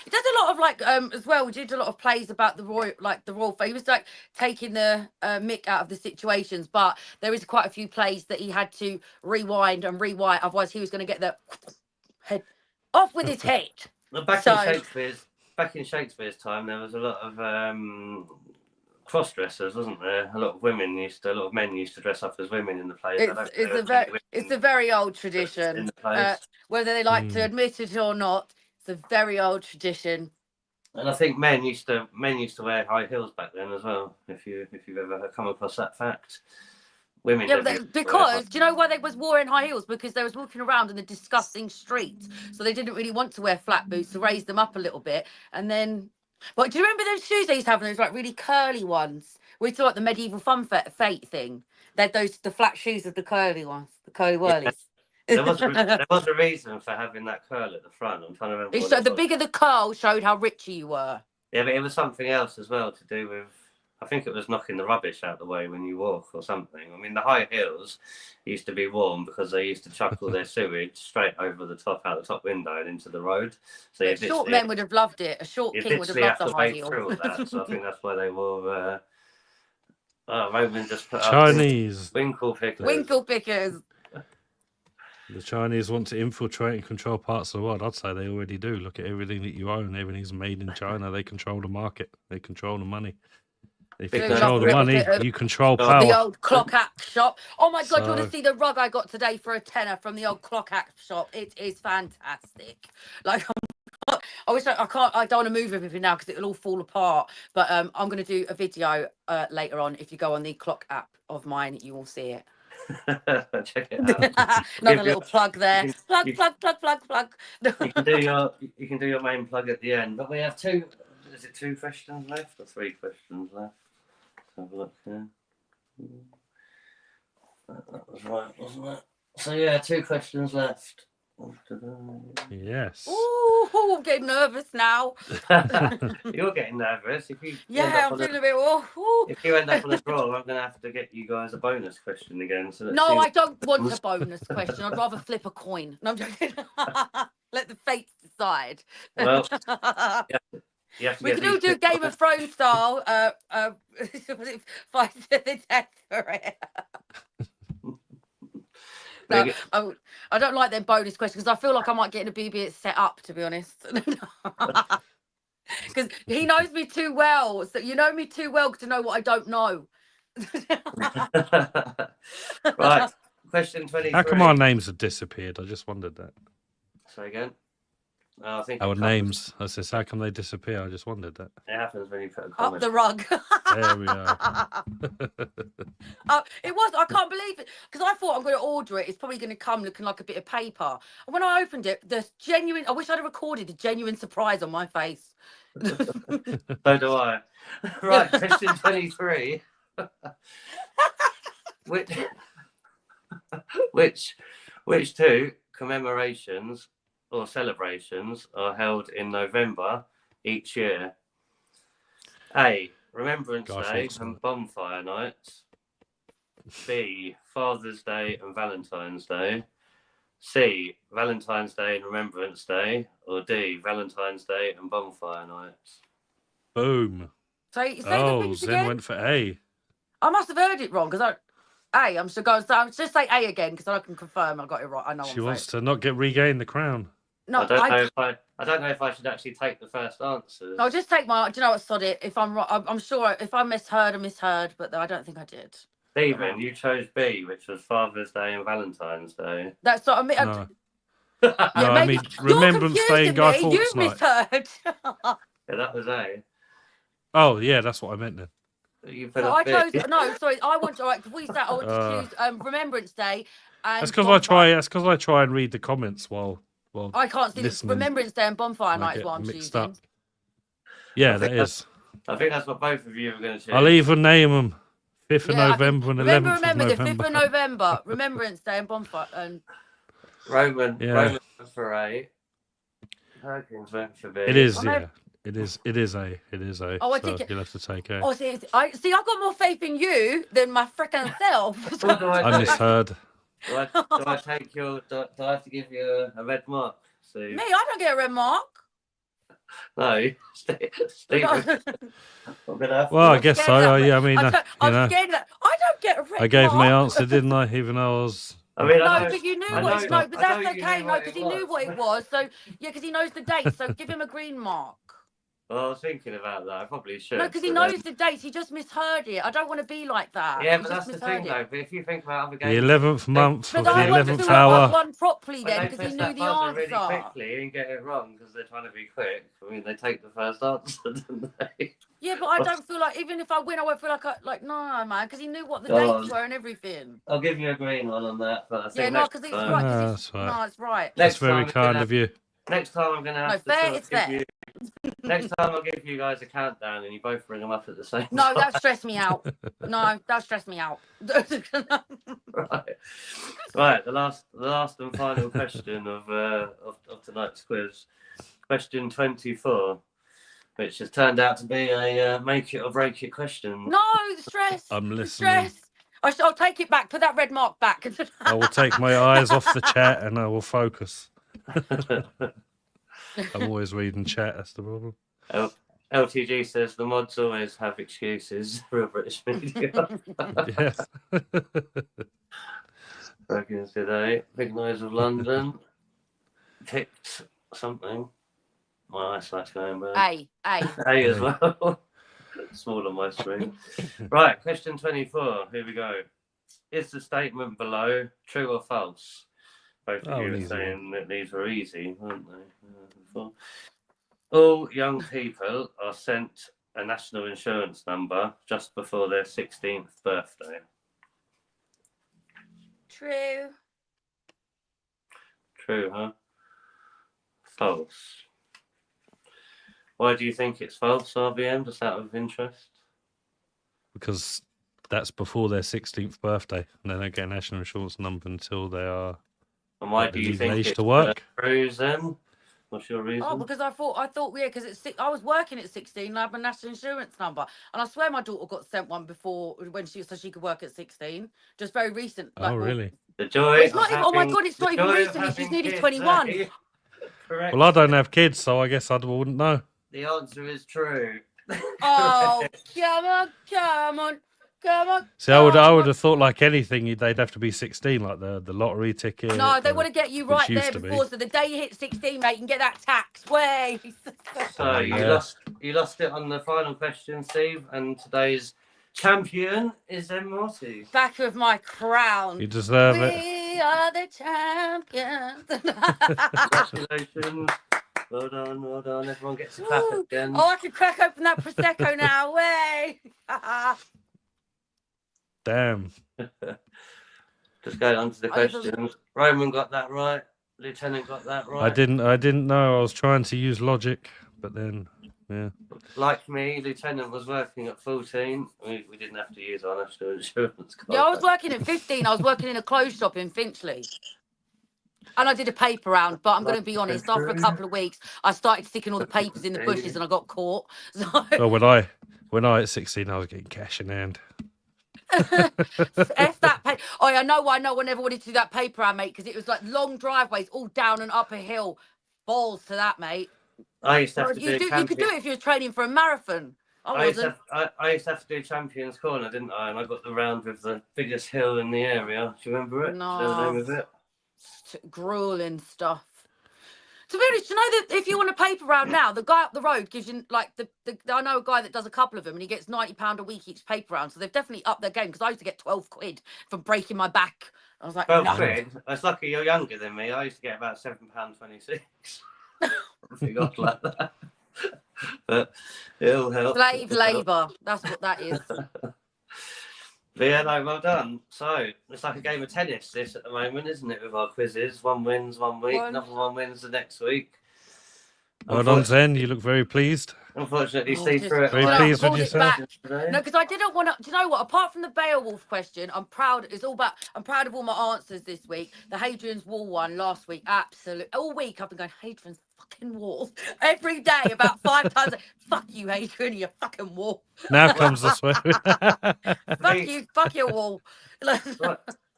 Speaker 3: He does a lot of like as well. We did a lot of plays about the royal family. He was like taking the mick out of the situations, but there is quite a few plays that he had to rewind and rewrite. Otherwise, he was going to get the head off with his head.
Speaker 1: Back in Shakespeare's time, there was a lot of cross dressers, wasn't there? A lot of men used to dress up as women in the plays.
Speaker 3: It's a very old tradition. Whether they like to admit it or not. It's a very old tradition.
Speaker 1: And I think men used to wear high heels back then as well. If you've ever come across that fact, women.
Speaker 3: Yeah, because do you know why they was wearing high heels? Because they was walking around in the disgusting streets, so they didn't really want to wear flat boots to raise them up a little bit. And then, but do you remember those shoes they used to have? Those like really curly ones. We saw like the medieval fun fate thing. They had the flat shoes with the curly ones, the curly whirlies. Yeah.
Speaker 1: There was a reason for having that curl at the front. I'm trying to remember.
Speaker 3: So the bigger the curl showed how rich you were.
Speaker 1: Yeah, but it was something else as well to do with. I think it was knocking the rubbish out the way when you walk or something. I mean, the high heels used to be worn because they used to chuck all their sewage straight over the top, out the top window and into the road. So
Speaker 3: short men would have loved it. A short king would have loved the high heel.
Speaker 1: So I think that's why they wore. Roman just put
Speaker 2: Chinese
Speaker 1: up winkle pickers.
Speaker 3: Winkle pickers.
Speaker 2: The Chinese want to infiltrate and control parts of the world. I'd say they already do. Look at everything that you own. Everything's made in China. They control the market. They control the money. If you control the money, you control power.
Speaker 3: The old clock app shop. Oh my God, you want to see the rug I got today for £10 from the old clock app shop? It is fantastic. Like, I don't want to move everything now because it will all fall apart. But I'm going to do a video later on. If you go on the clock app of mine, you will see it.
Speaker 1: Check it out.
Speaker 3: Another little plug there.
Speaker 1: you
Speaker 3: Plug.
Speaker 1: You can do your main plug at the end. But we have two. Is it 2 questions left or 3 questions left? Let's have a look here. That was right, wasn't it? So yeah, 2 questions left.
Speaker 2: Yes.
Speaker 3: Ooh, I'm getting nervous now.
Speaker 1: You're getting nervous. I'm
Speaker 3: feeling a bit.
Speaker 1: If you end up on a draw, I'm going to have to get you guys a bonus question again. So
Speaker 3: no, I don't want a bonus question. I'd rather flip a coin. No, I'm joking. Let the fates decide.
Speaker 1: Well,
Speaker 3: we can all do Game of Thrones style. Fight to the death for it. No, I don't like them bonus questions because I feel like I might get in a BB set up, to be honest. Because he knows me too well. So you know me too well to know what I don't know.
Speaker 1: Right, question 23.
Speaker 2: How come our names have disappeared? I just wondered that.
Speaker 1: Say again? I think
Speaker 2: our names. I says, how come they disappear? I just wondered that.
Speaker 1: It happens when you put a comment.
Speaker 3: Up the rug.
Speaker 2: There we are.
Speaker 3: It was. I can't believe it because I thought I'm going to order it. It's probably going to come looking like a bit of paper. And when I opened it, there's genuine. I wish I'd have recorded the genuine surprise on my face.
Speaker 1: So do I. Right, question 23. Which 2 commemorations or celebrations are held in November each year? A. Remembrance Day and Bonfire Nights. B. Father's Day and Valentine's Day. C. Valentine's Day and Remembrance Day. Or D. Valentine's Day and Bonfire Nights.
Speaker 2: Boom.
Speaker 3: Say
Speaker 2: Zen went for A.
Speaker 3: I must have heard it wrong because I'm just going. So I'm just say A again because I can confirm I got it right. I know.
Speaker 2: She wants to not regain the crown.
Speaker 3: No,
Speaker 1: I don't know if I should actually take the first answers.
Speaker 3: I'll just take my. Do you know what? Sod it. If I'm right, I'm sure. If I misheard, I misheard, but I don't think I did.
Speaker 1: Stephen, you chose B, which was Father's Day and Valentine's Day.
Speaker 3: That's what I mean.
Speaker 2: No, I mean Remembrance Day and Guy Fawkes
Speaker 3: You
Speaker 2: Night.
Speaker 3: misheard.
Speaker 1: Yeah, that was A.
Speaker 2: Oh yeah, that's what I meant then.
Speaker 1: You put
Speaker 3: No,
Speaker 1: a B.
Speaker 3: sorry. I want to. If we start, I want to choose Remembrance Day. And
Speaker 2: That's because I try. That's because I try and read the comments while
Speaker 3: I can't see this. Remembrance Day and Bonfire Night is what I'm choosing.
Speaker 2: Up. Yeah, that is.
Speaker 1: I think that's what both of you are going to choose.
Speaker 2: I'll even name them. 5th of November and 11th of November.
Speaker 3: Remember the 5th of November, Remembrance Day and Bonfire. And
Speaker 1: Roman went for A. Perkins went for B.
Speaker 2: It is, yeah. It is A. It is A.
Speaker 3: Oh, I
Speaker 2: so
Speaker 3: think
Speaker 2: you'll have to take A.
Speaker 3: Oh, see, I've got more faith in you than my frickin' self.
Speaker 2: I misheard.
Speaker 1: Do I take your? Do I have to give you a red mark?
Speaker 3: Me, I don't get a red mark.
Speaker 1: No, Stephen.
Speaker 2: Well, I guess so. Yeah, I mean,
Speaker 3: I'm scared that I don't get a red mark.
Speaker 2: I gave my answer, didn't I? Even though I was.
Speaker 1: I mean,
Speaker 3: but you knew what. No, but that's okay. No, because he knew what it was. So yeah, because he knows the date. So give him a green mark.
Speaker 1: Well, I was thinking about that. I probably should.
Speaker 3: No, because he knows the dates. He just misheard it. I don't want to be like that.
Speaker 1: Yeah, but that's the thing, though. But if you think about other games,
Speaker 2: the 11th month of the
Speaker 3: 11th
Speaker 2: hour.
Speaker 3: One properly then, because he knew the answer.
Speaker 1: Really quickly and get it wrong because they're trying to be quick. I mean, they take the first answer, don't they?
Speaker 3: Yeah, but I don't feel like even if I win, I won't feel like no, man, because he knew what the dates were and everything.
Speaker 1: I'll give you a green one on that. But I think
Speaker 3: because it's right.
Speaker 2: That's right.
Speaker 3: No, it's right.
Speaker 2: That's very kind of you.
Speaker 1: Next time I'm going to have to give you. Next time I'll give you guys a countdown and you both bring them up at the same time.
Speaker 3: No, that stressed me out. No, that stressed me out.
Speaker 1: Right. The last and final question of tonight's quiz, question 24, which has turned out to be a make it or break it question.
Speaker 3: No, the stress.
Speaker 2: I'm listening.
Speaker 3: Stress. I'll take it back. Put that red mark back.
Speaker 2: I will take my eyes off the chat and I will focus. I'm always reading chat, that's the problem.
Speaker 1: LTG says the mods always have excuses for a British media.
Speaker 2: Yeah.
Speaker 1: Perkins today. Big Nose of London. Picked something. My eyesight's going bad. A as well. Small on my screen. Right, question 24. Here we go. Is the statement below true or false? Both of you are saying that these were easy, weren't they? All young people are sent a national insurance number just before their 16th birthday.
Speaker 3: True.
Speaker 1: True, huh? False. Why do you think it's false, RBM, just out of interest?
Speaker 2: Because that's before their 16th birthday, and then they get a national insurance number until they are
Speaker 1: And why
Speaker 2: at the
Speaker 1: do you
Speaker 2: legal
Speaker 1: think
Speaker 2: age
Speaker 1: it's
Speaker 2: to work.
Speaker 1: true, then? What's your reason?
Speaker 3: Oh, because I thought, yeah, because I was working at 16 and I had my national insurance number. And I swear my daughter got sent one before so she could work at 16. Just very recent.
Speaker 2: Oh, really?
Speaker 1: The joy
Speaker 3: It's
Speaker 1: of
Speaker 3: not even, oh my
Speaker 1: having-
Speaker 3: God, it's
Speaker 1: the
Speaker 3: not even
Speaker 1: joy of
Speaker 3: recently. She's
Speaker 1: having
Speaker 3: nearly
Speaker 1: kids,
Speaker 3: 21.
Speaker 1: eh? Correct.
Speaker 2: Well, I don't have kids, so I guess I wouldn't know.
Speaker 1: The answer is true.
Speaker 3: Oh, come on, come on, come on.
Speaker 2: See, I would have thought like anything, they'd have to be 16, like the lottery ticket.
Speaker 3: No, they want to get you right
Speaker 2: used
Speaker 3: there
Speaker 2: to be.
Speaker 3: before. So the day you hit 16, mate, you can get that tax. Way.
Speaker 1: So
Speaker 2: Yeah.
Speaker 1: you lost it on the final question, Steve, and today's champion is Zen Morty.
Speaker 3: Back with my crown.
Speaker 2: You deserve it.
Speaker 3: We are the champions.
Speaker 1: Congratulations. Well done. Everyone gets a clap at the end.
Speaker 3: Oh, I can crack open that Prosecco now. Way.
Speaker 2: Damn.
Speaker 1: Just going on to the
Speaker 3: I just-
Speaker 1: questions. Roman got that right. Lieutenant got that right.
Speaker 2: I didn't know. I was trying to use logic, but then, yeah.
Speaker 1: Like me, Lieutenant was working at 14. We didn't have to use our national insurance card.
Speaker 3: Yeah, I was working at 15. I was working in a clothes shop in Finchley. And I did a paper round, but I'm going to be honest, after a couple of weeks, I started sticking all the papers in the bushes and I got caught. So
Speaker 2: Well, when I at 16, I was getting cash in hand.
Speaker 3: F that paper. Oh, I know why no one ever wanted to do that paper round, mate, because it was like long driveways all down and up a hill. Balls to that, mate.
Speaker 1: I used to have to
Speaker 3: You
Speaker 1: do
Speaker 3: could do it if you were training for a marathon. I
Speaker 1: used
Speaker 3: wasn't.
Speaker 1: I used to have to do Champions Corner, didn't I? And I got the round with the biggest hill in the area. Do you remember it?
Speaker 3: No.
Speaker 1: Do you know the name of it?
Speaker 3: Grueling stuff. To be honest, you know that if you want a paper round now, the guy up the road gives you like I know a guy that does a couple of them and he gets £90 a week each paper round. So they've definitely upped their game because I used to get 12 quid from breaking my back. I was like,
Speaker 1: 12
Speaker 3: no.
Speaker 1: quid? It's lucky you're younger than me. I used to get about £7.26. Something odd like that. But it'll help.
Speaker 3: Slave labour. That's what that is.
Speaker 1: But yeah, no, well done. So it's like a game of tennis, this at the moment, isn't it? With our quizzes, one wins one week, another one wins the next week.
Speaker 2: Well done, Zen. You look very pleased.
Speaker 1: Unfortunately,
Speaker 3: Oh,
Speaker 1: Steve
Speaker 3: just-
Speaker 1: threw it
Speaker 2: Very
Speaker 1: away.
Speaker 2: pleased with
Speaker 3: Hold it
Speaker 2: yourself.
Speaker 3: back. No, because I didn't want to. Do you know what? Apart from the Beowulf question, I'm proud. It's all about. I'm proud of all my answers this week. The Hadrian's Wall one last week, absolutely. All week I've been going Hadrian's fucking wall every day, about 5 times. Fuck you, Hadrian, you fucking wall.
Speaker 2: Now comes the swear.
Speaker 3: Fuck you, fuck your wall.
Speaker 1: Right.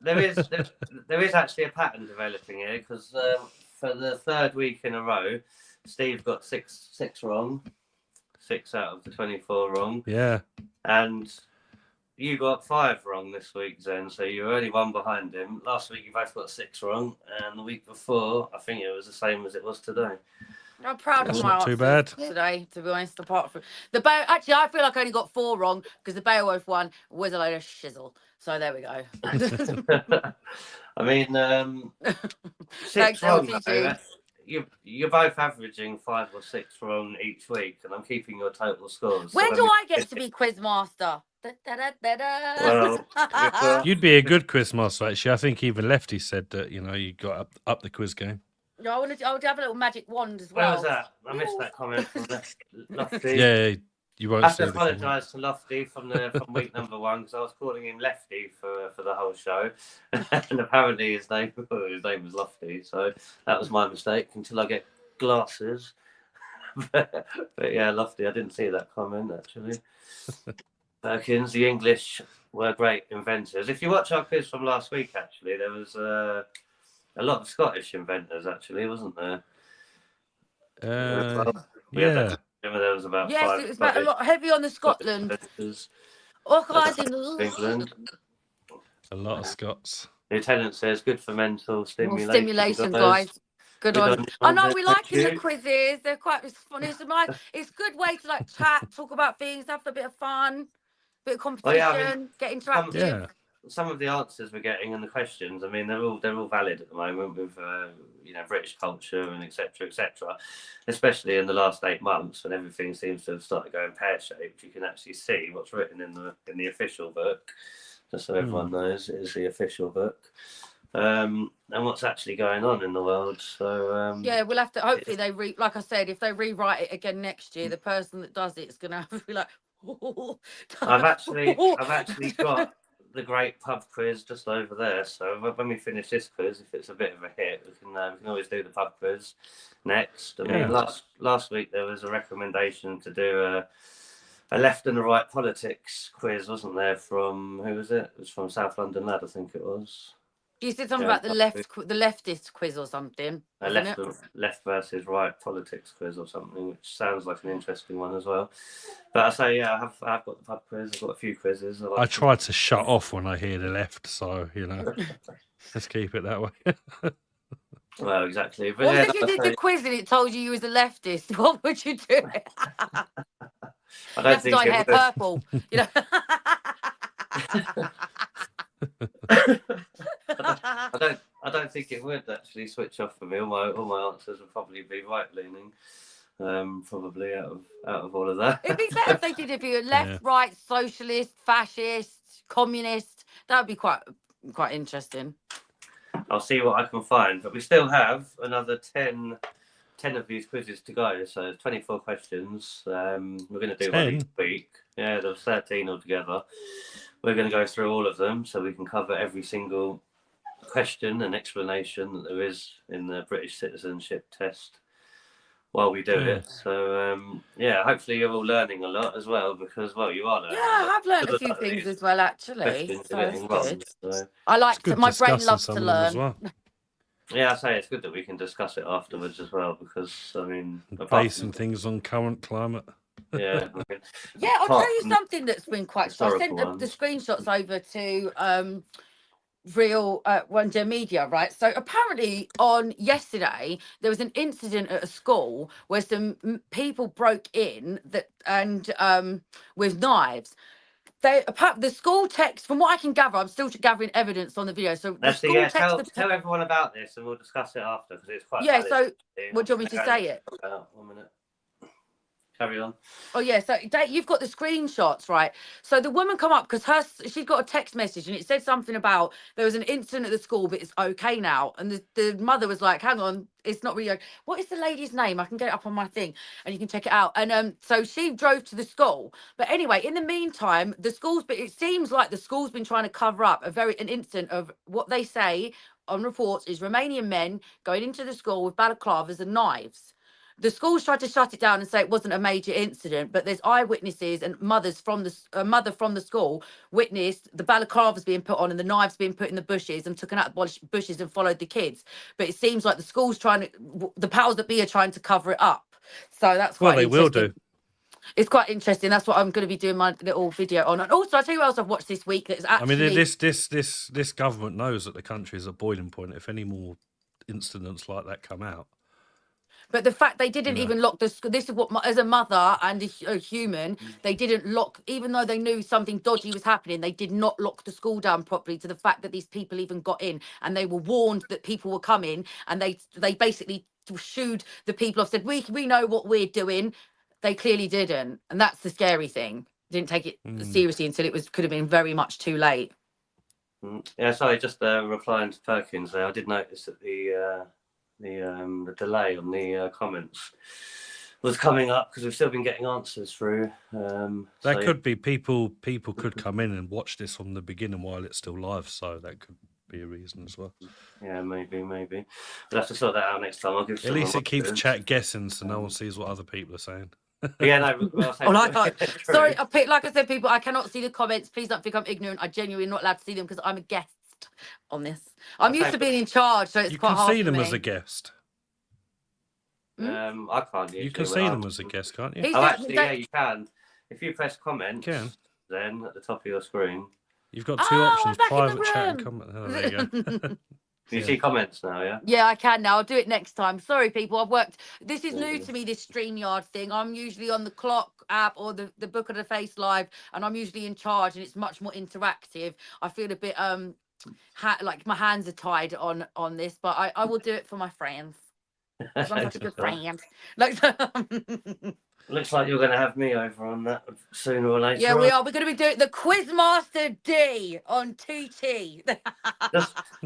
Speaker 1: There is actually a pattern developing here because for the third week in a row, Steve got six wrong. 6 out of the 24 wrong.
Speaker 2: Yeah.
Speaker 1: And you got 5 wrong this week, Zen, so you're only 1 behind him. Last week you both got 6 wrong, and the week before, I think it was the same as it was today.
Speaker 3: I'm proud
Speaker 2: That's
Speaker 3: of my
Speaker 2: not too
Speaker 3: answers
Speaker 2: bad.
Speaker 3: today, to be honest. Apart from the actually, I feel like I only got 4 wrong because the Beowulf one was a load of shizzle. So there we go.
Speaker 1: I mean, 6
Speaker 3: Thanks,
Speaker 1: wrong,
Speaker 3: LTG.
Speaker 1: though, you're both averaging 5 or 6 wrong each week, and I'm keeping your total scores.
Speaker 3: When
Speaker 1: So
Speaker 3: do I get to be quizmaster?
Speaker 1: Well,
Speaker 2: You'd be a good quiz master, actually. I think even Lefty said that, you got up the quiz game.
Speaker 3: I would have a little magic wand as
Speaker 1: where
Speaker 3: well.
Speaker 1: was that? I missed that comment from Lofty.
Speaker 2: Yeah, you won't
Speaker 1: I have
Speaker 2: see
Speaker 1: to
Speaker 2: the comment.
Speaker 1: apologise to Lofty from week number 1 because I was calling him Lefty for the whole show, and apparently his name was Lofty, so that was my mistake until I get glasses. but yeah, Lofty, I didn't see that comment actually. Perkins, the English were great inventors. If you watch our quiz from last week, actually, there was a lot of Scottish inventors, actually, wasn't there?
Speaker 2: Yeah.
Speaker 1: There was about 5
Speaker 3: Yes, it was about a lot heavy on the Scotland.
Speaker 1: inventors.
Speaker 3: England.
Speaker 2: A lot of Scots.
Speaker 1: Lieutenant says, good for mental stimulation.
Speaker 3: Stimulation, guys. Good on.
Speaker 1: on
Speaker 3: I know
Speaker 1: you.
Speaker 3: we
Speaker 1: Thank
Speaker 3: liking the
Speaker 1: you.
Speaker 3: quizzes. They're quite fun. It's a good way to like chat, talk about things, have a bit of fun, bit of competition,
Speaker 1: yeah, I mean,
Speaker 3: get interactive.
Speaker 2: Yeah.
Speaker 1: Some of the answers we're getting and the questions, I mean, they're all valid at the moment with British culture and etc. Especially in the last 8 months when everything seems to have started going pear shaped. You can actually see what's written in the official book. just so everyone knows, it is the official book. And what's actually going on in the world. So
Speaker 3: yeah, we'll have to. Hopefully, like I said, if they rewrite it again next year, the person that does it's gonna have to be like.
Speaker 1: I've actually got the great pub quiz just over there. So when we finish this quiz, if it's a bit of a hit, we can always do the pub quiz next. I mean, last week there was a recommendation to do a left and a right politics quiz, wasn't there? From who was it? It was from South London Lad, I think it was.
Speaker 3: You said something about the leftist quiz or something.
Speaker 1: A left versus right politics quiz or something, which sounds like an interesting one as well. But I say, yeah, I've got the pub quiz. I've got a few quizzes. I
Speaker 2: try to shut off when I hear the left, so let's keep it that way.
Speaker 1: Well, exactly. But
Speaker 3: what if you did the quiz and it told you was a leftist? What would you do?
Speaker 1: I don't think
Speaker 3: dye hair purple.
Speaker 1: I don't think it would actually switch off for me. All my answers would probably be right leaning. Probably out of all of that.
Speaker 3: It'd be better if they did if you were left, right, socialist, fascist, communist. That would be quite interesting.
Speaker 1: I'll see what I can find, but we still have another 10 of these quizzes to go. So there's 24 questions. We're going to do one each week. Yeah, there's 13 altogether. We're going to go through all of them so we can cover every single question and explanation that there is in the British citizenship test while we do it. So, hopefully you're all learning a lot as well because, you are learning.
Speaker 3: Yeah, I have learned a few things as well, actually. So it's good.
Speaker 1: So.
Speaker 3: I like my brain loves to learn.
Speaker 2: Well.
Speaker 1: Yeah, I say it's good that we can discuss it afterwards as well because, I mean...
Speaker 2: Basing things on current climate.
Speaker 1: Yeah.
Speaker 3: I'll tell you something that's been quite... So I sent the screenshots over to... Real One Day Media, right? So apparently on yesterday there was an incident at a school where some people broke in with knives. The school text, from what I can gather, I'm still gathering evidence on the video. So
Speaker 1: tell everyone about this and we'll discuss it after because it's quite.
Speaker 3: So what do you want me to say it?
Speaker 1: 1 minute. Carry on.
Speaker 3: Oh yeah, so you've got the screenshots, right? So the woman come up because she's got a text message and it said something about there was an incident at the school, but it's okay now. And the mother was like, "Hang on, it's not really. What is the lady's name? I can get it up on my thing and you can check it out." And so she drove to the school. But anyway, in the meantime, it seems like the school's been trying to cover up an incident of what they say on reports is Romanian men going into the school with balaclavas and knives. The schools tried to shut it down and say it wasn't a major incident, but there's eyewitnesses and mothers from a mother from the school witnessed the balaclavas being put on and the knives being put in the bushes and taken out the bushes and followed the kids. But it seems like the school's the powers that be are trying to cover it up. So that's quite
Speaker 2: they will do.
Speaker 3: It's quite interesting. That's what I'm going to be doing my little video on. And also, I'll tell you what else I've watched this week. That's actually...
Speaker 2: I mean, this government knows that the country is at boiling point. If any more incidents like that come out.
Speaker 3: But the fact they didn't even lock the school, this is what, as a mother and a human, they didn't lock, even though they knew something dodgy was happening, they did not lock the school down properly to the fact that these people even got in and they were warned that people were coming and they basically shooed the people off, said, we know what we're doing. They clearly didn't. And that's the scary thing. Didn't take it seriously until could have been very much too late.
Speaker 1: Yeah, sorry, just replying to Perkins there. I did notice that the delay on the comments was coming up because we've still been getting answers through.
Speaker 2: Could be people could come in and watch this from the beginning while it's still live, so that could be a reason as well.
Speaker 1: Yeah, maybe. We'll have to sort that out next time.
Speaker 2: At least it keeps chat guessing so no one sees what other people are saying.
Speaker 1: Yeah, no.
Speaker 3: Sorry, like I said, people, I cannot see the comments. Please don't think I'm ignorant. I genuinely not allowed to see them because I'm a guest on this. I'm used to being in charge, so it's quite hard for me.
Speaker 2: You can see them as a guest.
Speaker 1: I can't.
Speaker 2: You can see them as a guest, can't you?
Speaker 1: Yeah, you can. If you press comment, then at the top of your screen,
Speaker 2: you've got two options: private chat and comment. Oh, there you go.
Speaker 1: Can you see comments now, yeah?
Speaker 3: Yeah, I can now. I'll do it next time. Sorry, people. I've worked... This is new to me, this StreamYard thing. I'm usually on the Clock app or the Book of the Face Live, and I'm usually in charge, and it's much more interactive. I feel a bit like my hands are tied on this, but I will do it for my friends. I'm such a good friend.
Speaker 1: Looks like you're going to have me over on that sooner or later.
Speaker 3: Yeah, we are. We're going to be doing the Quizmaster D on TT.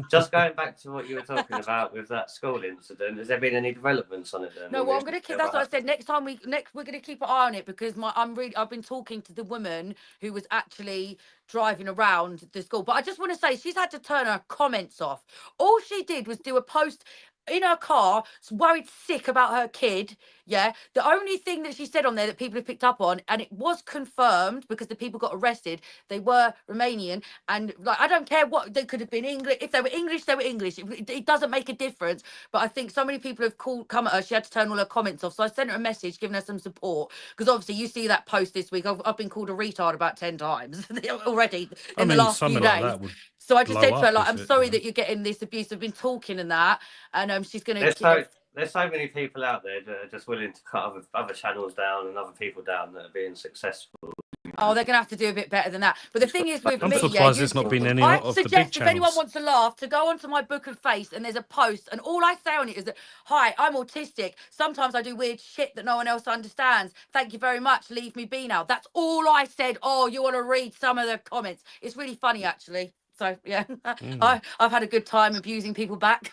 Speaker 1: just going back to what you were talking about with that school incident, has there been any developments on it then?
Speaker 3: No, well, I'm going to keep. That's what I said. Next time we're going to keep an eye on it because I've been talking to the woman who was actually driving around the school. But I just want to say she's had to turn her comments off. All she did was do a post in her car, worried sick about her kid. Yeah, the only thing that she said on there that people have picked up on, and it was confirmed because the people got arrested, they were Romanian, and like I don't care what they could have been English. If they were English, they were English. It doesn't make a difference. But I think so many people have come at her. She had to turn all her comments off. So I sent her a message, giving her some support because obviously you see that post this week. I've been called a retard about 10 times already in the last few days. So I just said to her, like, I'm sorry that you're getting this abuse. I've been talking and that, and she's going to.
Speaker 1: There's so many people out there that are just willing to cut other channels down and other people down that are being successful.
Speaker 3: Oh, they're going to have to do a bit better than that. But the thing is with
Speaker 2: I'm
Speaker 3: me,
Speaker 2: surprised there's not been any of the big channels.
Speaker 3: If anyone wants to laugh, to go onto my book and face, and there's a post, and all I say on it is that, hi, I'm autistic. Sometimes I do weird shit that no one else understands. Thank you very much. Leave me be now. That's all I said. Oh, you want to read some of the comments? It's really funny, actually. So, yeah, I've had a good time abusing people back.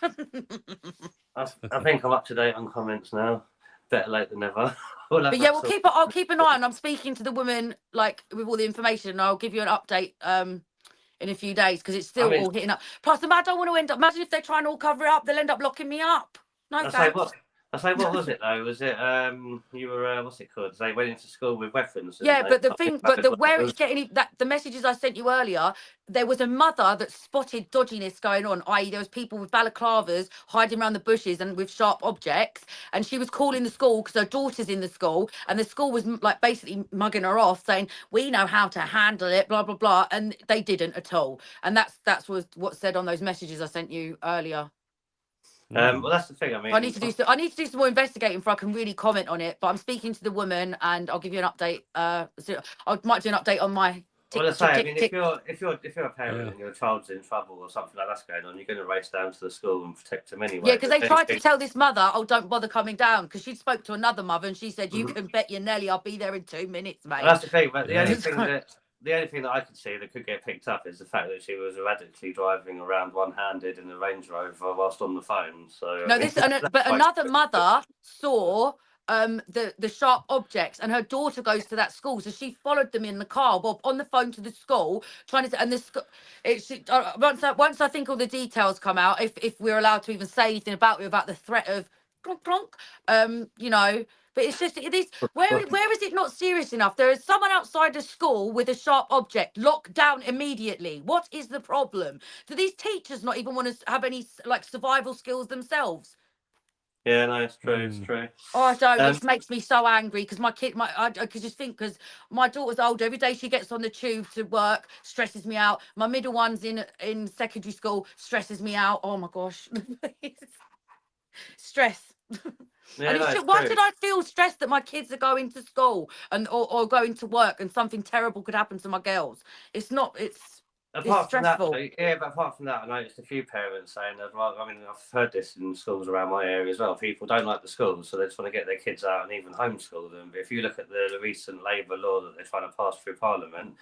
Speaker 1: I think I'm up to date on comments now. Better late than never.
Speaker 3: But yeah, I'll keep an eye on. I'm speaking to the woman like with all the information, and I'll give you an update in a few days because it's still all hitting up. Plus, I don't want to end up. Imagine if they try and all cover it up, they'll end up locking me up. No thanks.
Speaker 1: I say, what was it though? Was it you were what's it called? They went into school with weapons.
Speaker 3: Yeah, but the thing, where it's getting that the messages I sent you earlier, there was a mother that spotted dodginess going on. I.e., there was people with balaclavas hiding around the bushes and with sharp objects, and she was calling the school because her daughter's in the school, and the school was like basically mugging her off, saying we know how to handle it, blah blah blah, and they didn't at all. And that's what's said on those messages I sent you earlier.
Speaker 1: Well, that's the thing. I mean,
Speaker 3: I need to do some more investigating before I can really comment on it. But I'm speaking to the woman, and I'll give you an update. So I might do an update on my.
Speaker 1: If you're a parent and your child's in trouble or something like that's going on, you're going to race down to the school and protect them anyway.
Speaker 3: Yeah, because they tried to tell this mother, "Oh, don't bother coming down," because she spoke to another mother and she said, "You can bet your Nelly, I'll be there in 2 minutes, mate."
Speaker 1: Well, that's the thing. But the only thing that I could see that could get picked up is the fact that she was erratically driving around one-handed in a Range Rover whilst on the phone. So
Speaker 3: no, but another mother saw the sharp objects, and her daughter goes to that school, so she followed them in the car, Bob, on the phone to the school, trying to. And the school, once I think all the details come out, if we're allowed to even say anything about the threat of clonk clonk, you know. But it's just where is it not serious enough? There is someone outside the school with a sharp object, locked down immediately. What is the problem? Do these teachers not even want to have any like survival skills themselves?
Speaker 1: Yeah, no, it's true. It's true.
Speaker 3: Oh, I don't. It makes me so angry because I could just think because my daughter's older. Every day she gets on the tube to work, stresses me out. My middle one's in secondary school, stresses me out. Oh my gosh, stress. Yeah, why should I feel stressed that my kids are going to school and or going to work and something terrible could happen to my girls? It's not. It's stressful.
Speaker 1: But apart from that, I noticed a few parents saying that. Well, I mean, I've heard this in schools around my area as well. People don't like the schools, so they just want to get their kids out and even homeschool them. But if you look at the recent Labour law that they're trying to pass through Parliament,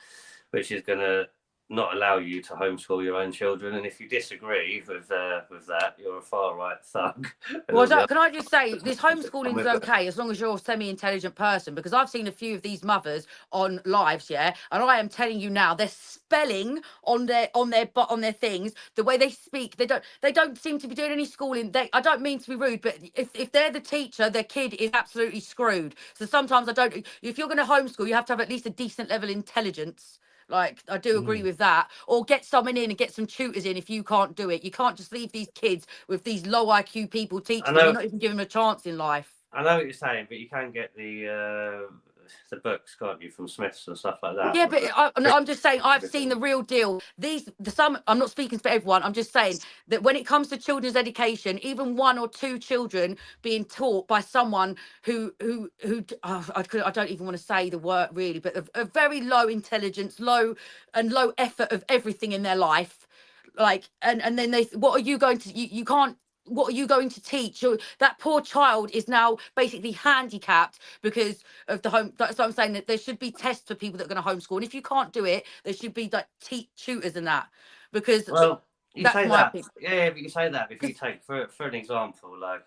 Speaker 1: which is going to not allow you to homeschool your own children, and if you disagree with that, you're a far right thug.
Speaker 3: Well, can I just say this homeschooling is okay as long as you're a semi-intelligent person, because I've seen a few of these mothers on lives, yeah, and I am telling you now, they're spelling on their things, the way they speak, they don't seem to be doing any schooling. I don't mean to be rude, but if they're the teacher, their kid is absolutely screwed. So sometimes if you're going to homeschool, you have to have at least a decent level of intelligence. Like, I do agree with that. Or get someone in and get some tutors in if you can't do it. You can't just leave these kids with these low IQ people teaching them. You're not even giving them a chance in life.
Speaker 1: I know what you're saying, but you can get the books, can't you, from Smiths and stuff like that.
Speaker 3: Yeah, but I'm just saying, I've seen the real deal. I'm not speaking for everyone. I'm just saying that when it comes to children's education, even 1 or 2 children being taught by someone who I don't even want to say the word really, but a very low intelligence, low effort of everything in their life, like, and then what are you going to? You can't. what are you going to teach? That poor child is now basically handicapped because of the home. So I'm saying that there should be tests for people that are going to homeschool. And if you can't do it, there should be like tutors and that, because
Speaker 1: you say that, yeah, but you say that if you take for an example, like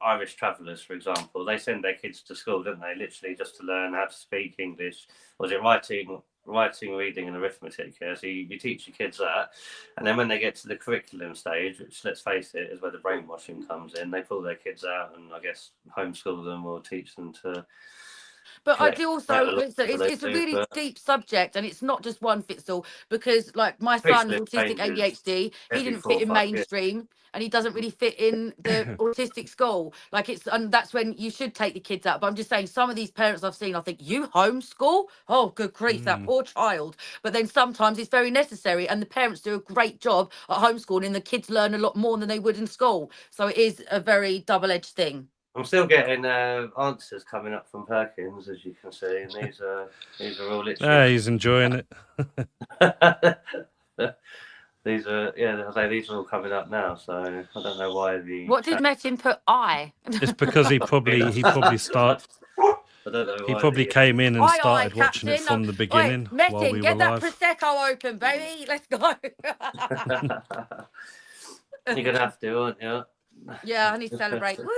Speaker 1: Irish travellers, for example, they send their kids to school, don't they? Literally just to learn how to speak English. Was it writing, reading, and arithmetic? Yeah, so you teach your kids that, and then when they get to the curriculum stage, which let's face it is where the brainwashing comes in, they pull their kids out and I guess homeschool them or teach them to.
Speaker 3: But I do also, it's a really deep subject, and it's not just one fits all, because like my son's autistic ADHD, he didn't fit in mainstream, and he doesn't really fit in the autistic school. Like and that's when you should take the kids out. But I'm just saying, some of these parents I've seen, I think, you homeschool? Oh, good grief, that poor child. But then sometimes it's very necessary, and the parents do a great job at homeschooling, and the kids learn a lot more than they would in school. So it is a very double-edged thing.
Speaker 1: I'm still getting answers coming up from Perkins, as you can see, and these are all literally.
Speaker 2: Yeah, he's enjoying it.
Speaker 1: These are all coming up now, so I don't know why the.
Speaker 3: What did Metin put?
Speaker 2: It's because he probably started.
Speaker 1: I don't know.
Speaker 2: He probably came in and started watching it from the beginning.
Speaker 3: Metin,
Speaker 2: while we
Speaker 3: get
Speaker 2: were
Speaker 3: that
Speaker 2: live.
Speaker 3: prosecco open, baby. Let's go.
Speaker 1: You're gonna have to, aren't you?
Speaker 3: Yeah, I need to celebrate. Woo!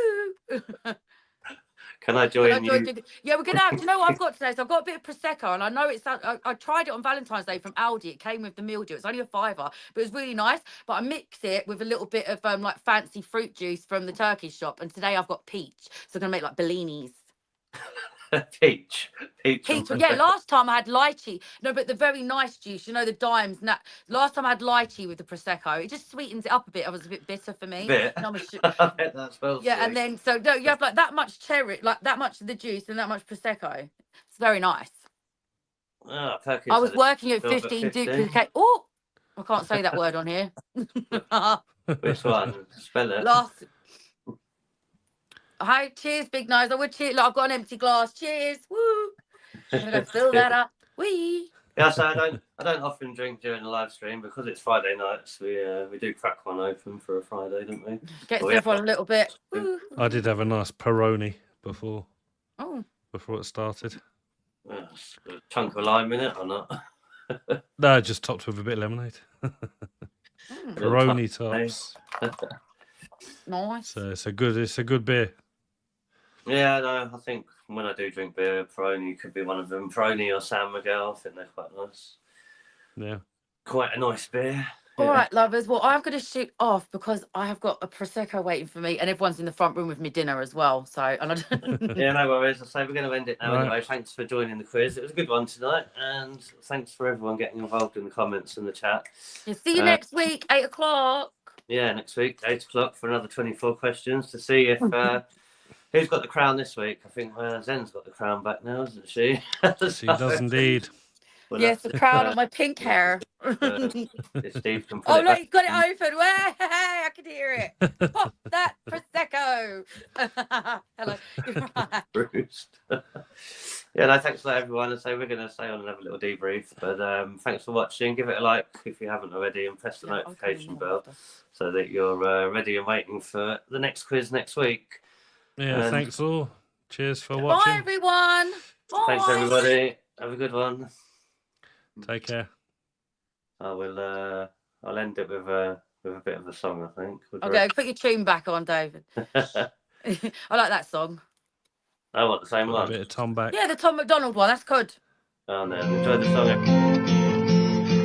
Speaker 1: Can I join you?
Speaker 3: Yeah, we're gonna have. Do you know what I've got today? So I've got a bit of prosecco, and I know it's. I tried it on Valentine's Day from Aldi. It came with the meal deal. It's only a £5, but it was really nice. But I mix it with a little bit of like fancy fruit juice from the Turkish shop. And today I've got peach, so I'm gonna make like bellinis.
Speaker 1: Peach.
Speaker 3: Yeah, last time I had lychee. No, but the very nice juice, you know, the dimes. Last time I had lychee with the prosecco. It just sweetens it up a bit. It was a bit bitter for me.
Speaker 1: I bet that's well sweet.
Speaker 3: And then you have like that much cherry, like that much of the juice and that much prosecco. It's very nice.
Speaker 1: I
Speaker 3: was working at 15 duplicate. Oh, I can't say that word on here.
Speaker 1: Which one? Spell it.
Speaker 3: Hi, cheers, big nose. I would cheers. Look, I've got an empty glass. Cheers. Woo. I'm gonna fill that up. Wee.
Speaker 1: Yeah, so I don't often drink during the live stream because it's Friday nights. We do crack one open for a Friday, don't we?
Speaker 3: Gets everyone a little bit. Woo.
Speaker 2: I did have a nice Peroni before.
Speaker 3: Oh.
Speaker 2: Before it started.
Speaker 1: A chunk of lime in it or not?
Speaker 2: No, just topped with a bit of lemonade. Peroni tops.
Speaker 3: Nice.
Speaker 2: So it's a good beer.
Speaker 1: Yeah, no, I think when I do drink beer, Peroni could be one of them. Peroni or San Miguel, I think they're quite nice.
Speaker 2: Yeah.
Speaker 1: Quite a nice beer.
Speaker 3: All right, lovers. Well, I'm going to shoot off because I have got a Prosecco waiting for me, and everyone's in the front room with me dinner as well. So,
Speaker 1: yeah, no worries. I say we're going to end it now anyway. Thanks for joining the quiz. It was a good one tonight, and thanks for everyone getting involved in the comments and the chat.
Speaker 3: Yeah, see you next week, 8 o'clock.
Speaker 1: Yeah, next week, 8 o'clock for another 24 questions to see if who's got the crown this week. I think Zen's got the crown back now, isn't she?
Speaker 2: She does indeed.
Speaker 3: Yes, the crown on my pink hair.
Speaker 1: Steve can
Speaker 3: oh, look, he's got it open. Way, I can hear it. Pop that Prosecco. Hello.
Speaker 1: Bruised. Yeah, no, thanks for that, everyone. And so we're going to stay on and have a little debrief. But thanks for watching. Give it a like if you haven't already, and press the notification bell so that you're ready and waiting for the next quiz next week.
Speaker 2: Yeah, thanks all. Cheers for watching.
Speaker 3: Bye, everyone. Bye.
Speaker 1: Thanks, everybody. Have a good one.
Speaker 2: Take care.
Speaker 1: I'll end it with a bit of a song, I think.
Speaker 3: Okay, put your tune back on, David. I like that song.
Speaker 1: I want the same one.
Speaker 2: A bit of Tom back.
Speaker 3: Yeah, the Tom McDonald one. That's good.
Speaker 1: Oh, no. Enjoy the song.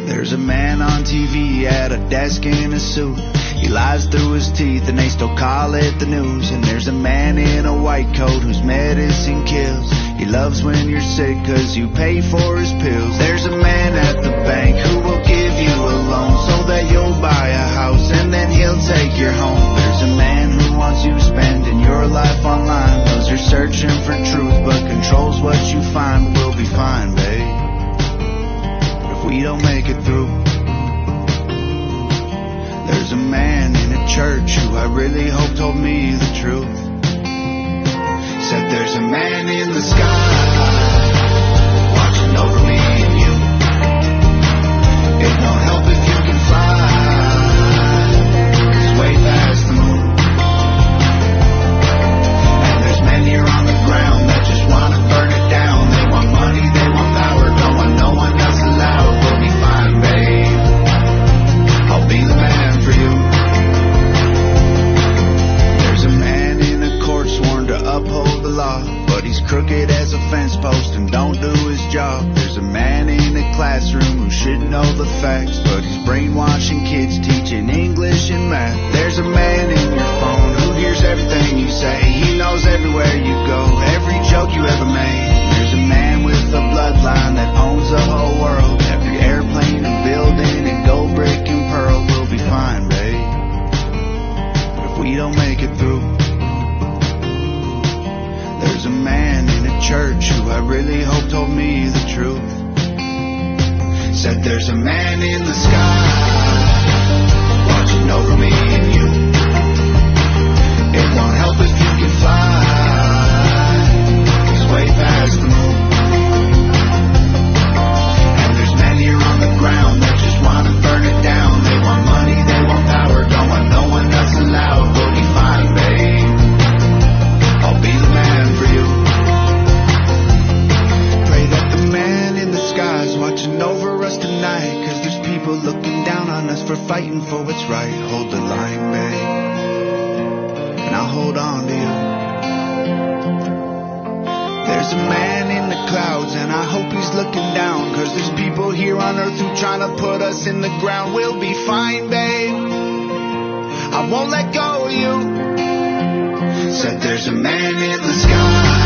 Speaker 4: There's a man on TV at a desk in a suit. He lies through his teeth and they still call it the news. And there's a man in a white coat whose medicine kills. He loves when you're sick cause you pay for his pills. There's a man at the bank who will give you a loan so that you'll buy a house and then he'll take your home. There's a man who wants you spending your life online cause you're searching for truth but controls what you find. We'll be fine, babe, if we don't make it through. There's a man in a church who I really hope told me the truth. Said there's a man in the sky watching over me and you. Ain't no help if you can fly, 'cause way past the moon should know the facts, but he's brainwashing kids, teaching English and math. There's a man in your phone who hears everything you say. He knows everywhere you go, every joke you ever made. There's a man with a bloodline that owns the whole world. Every airplane and building and gold brick and pearl. We'll be fine, babe, if we don't make it through. There's a man in a church who I really hope told me the truth. Said there's a man in the sky watching over me and you. It won't help if you can fly, he's way past the moon. And there's men here on the ground that just want to burn it down. They want money, they want power, don't want no one else allowed. We'll be fine, babe, I'll be the man for you. Pray that the man in the sky's watching over us tonight, 'cause there's people looking down on us for fighting for what's right. Hold the line, babe, and I'll hold on to you. There's a man in the clouds and I hope he's looking down, 'cause there's people here on earth who trying to put us in the ground. We'll be fine, babe, I won't let go of you. Said there's a man in the sky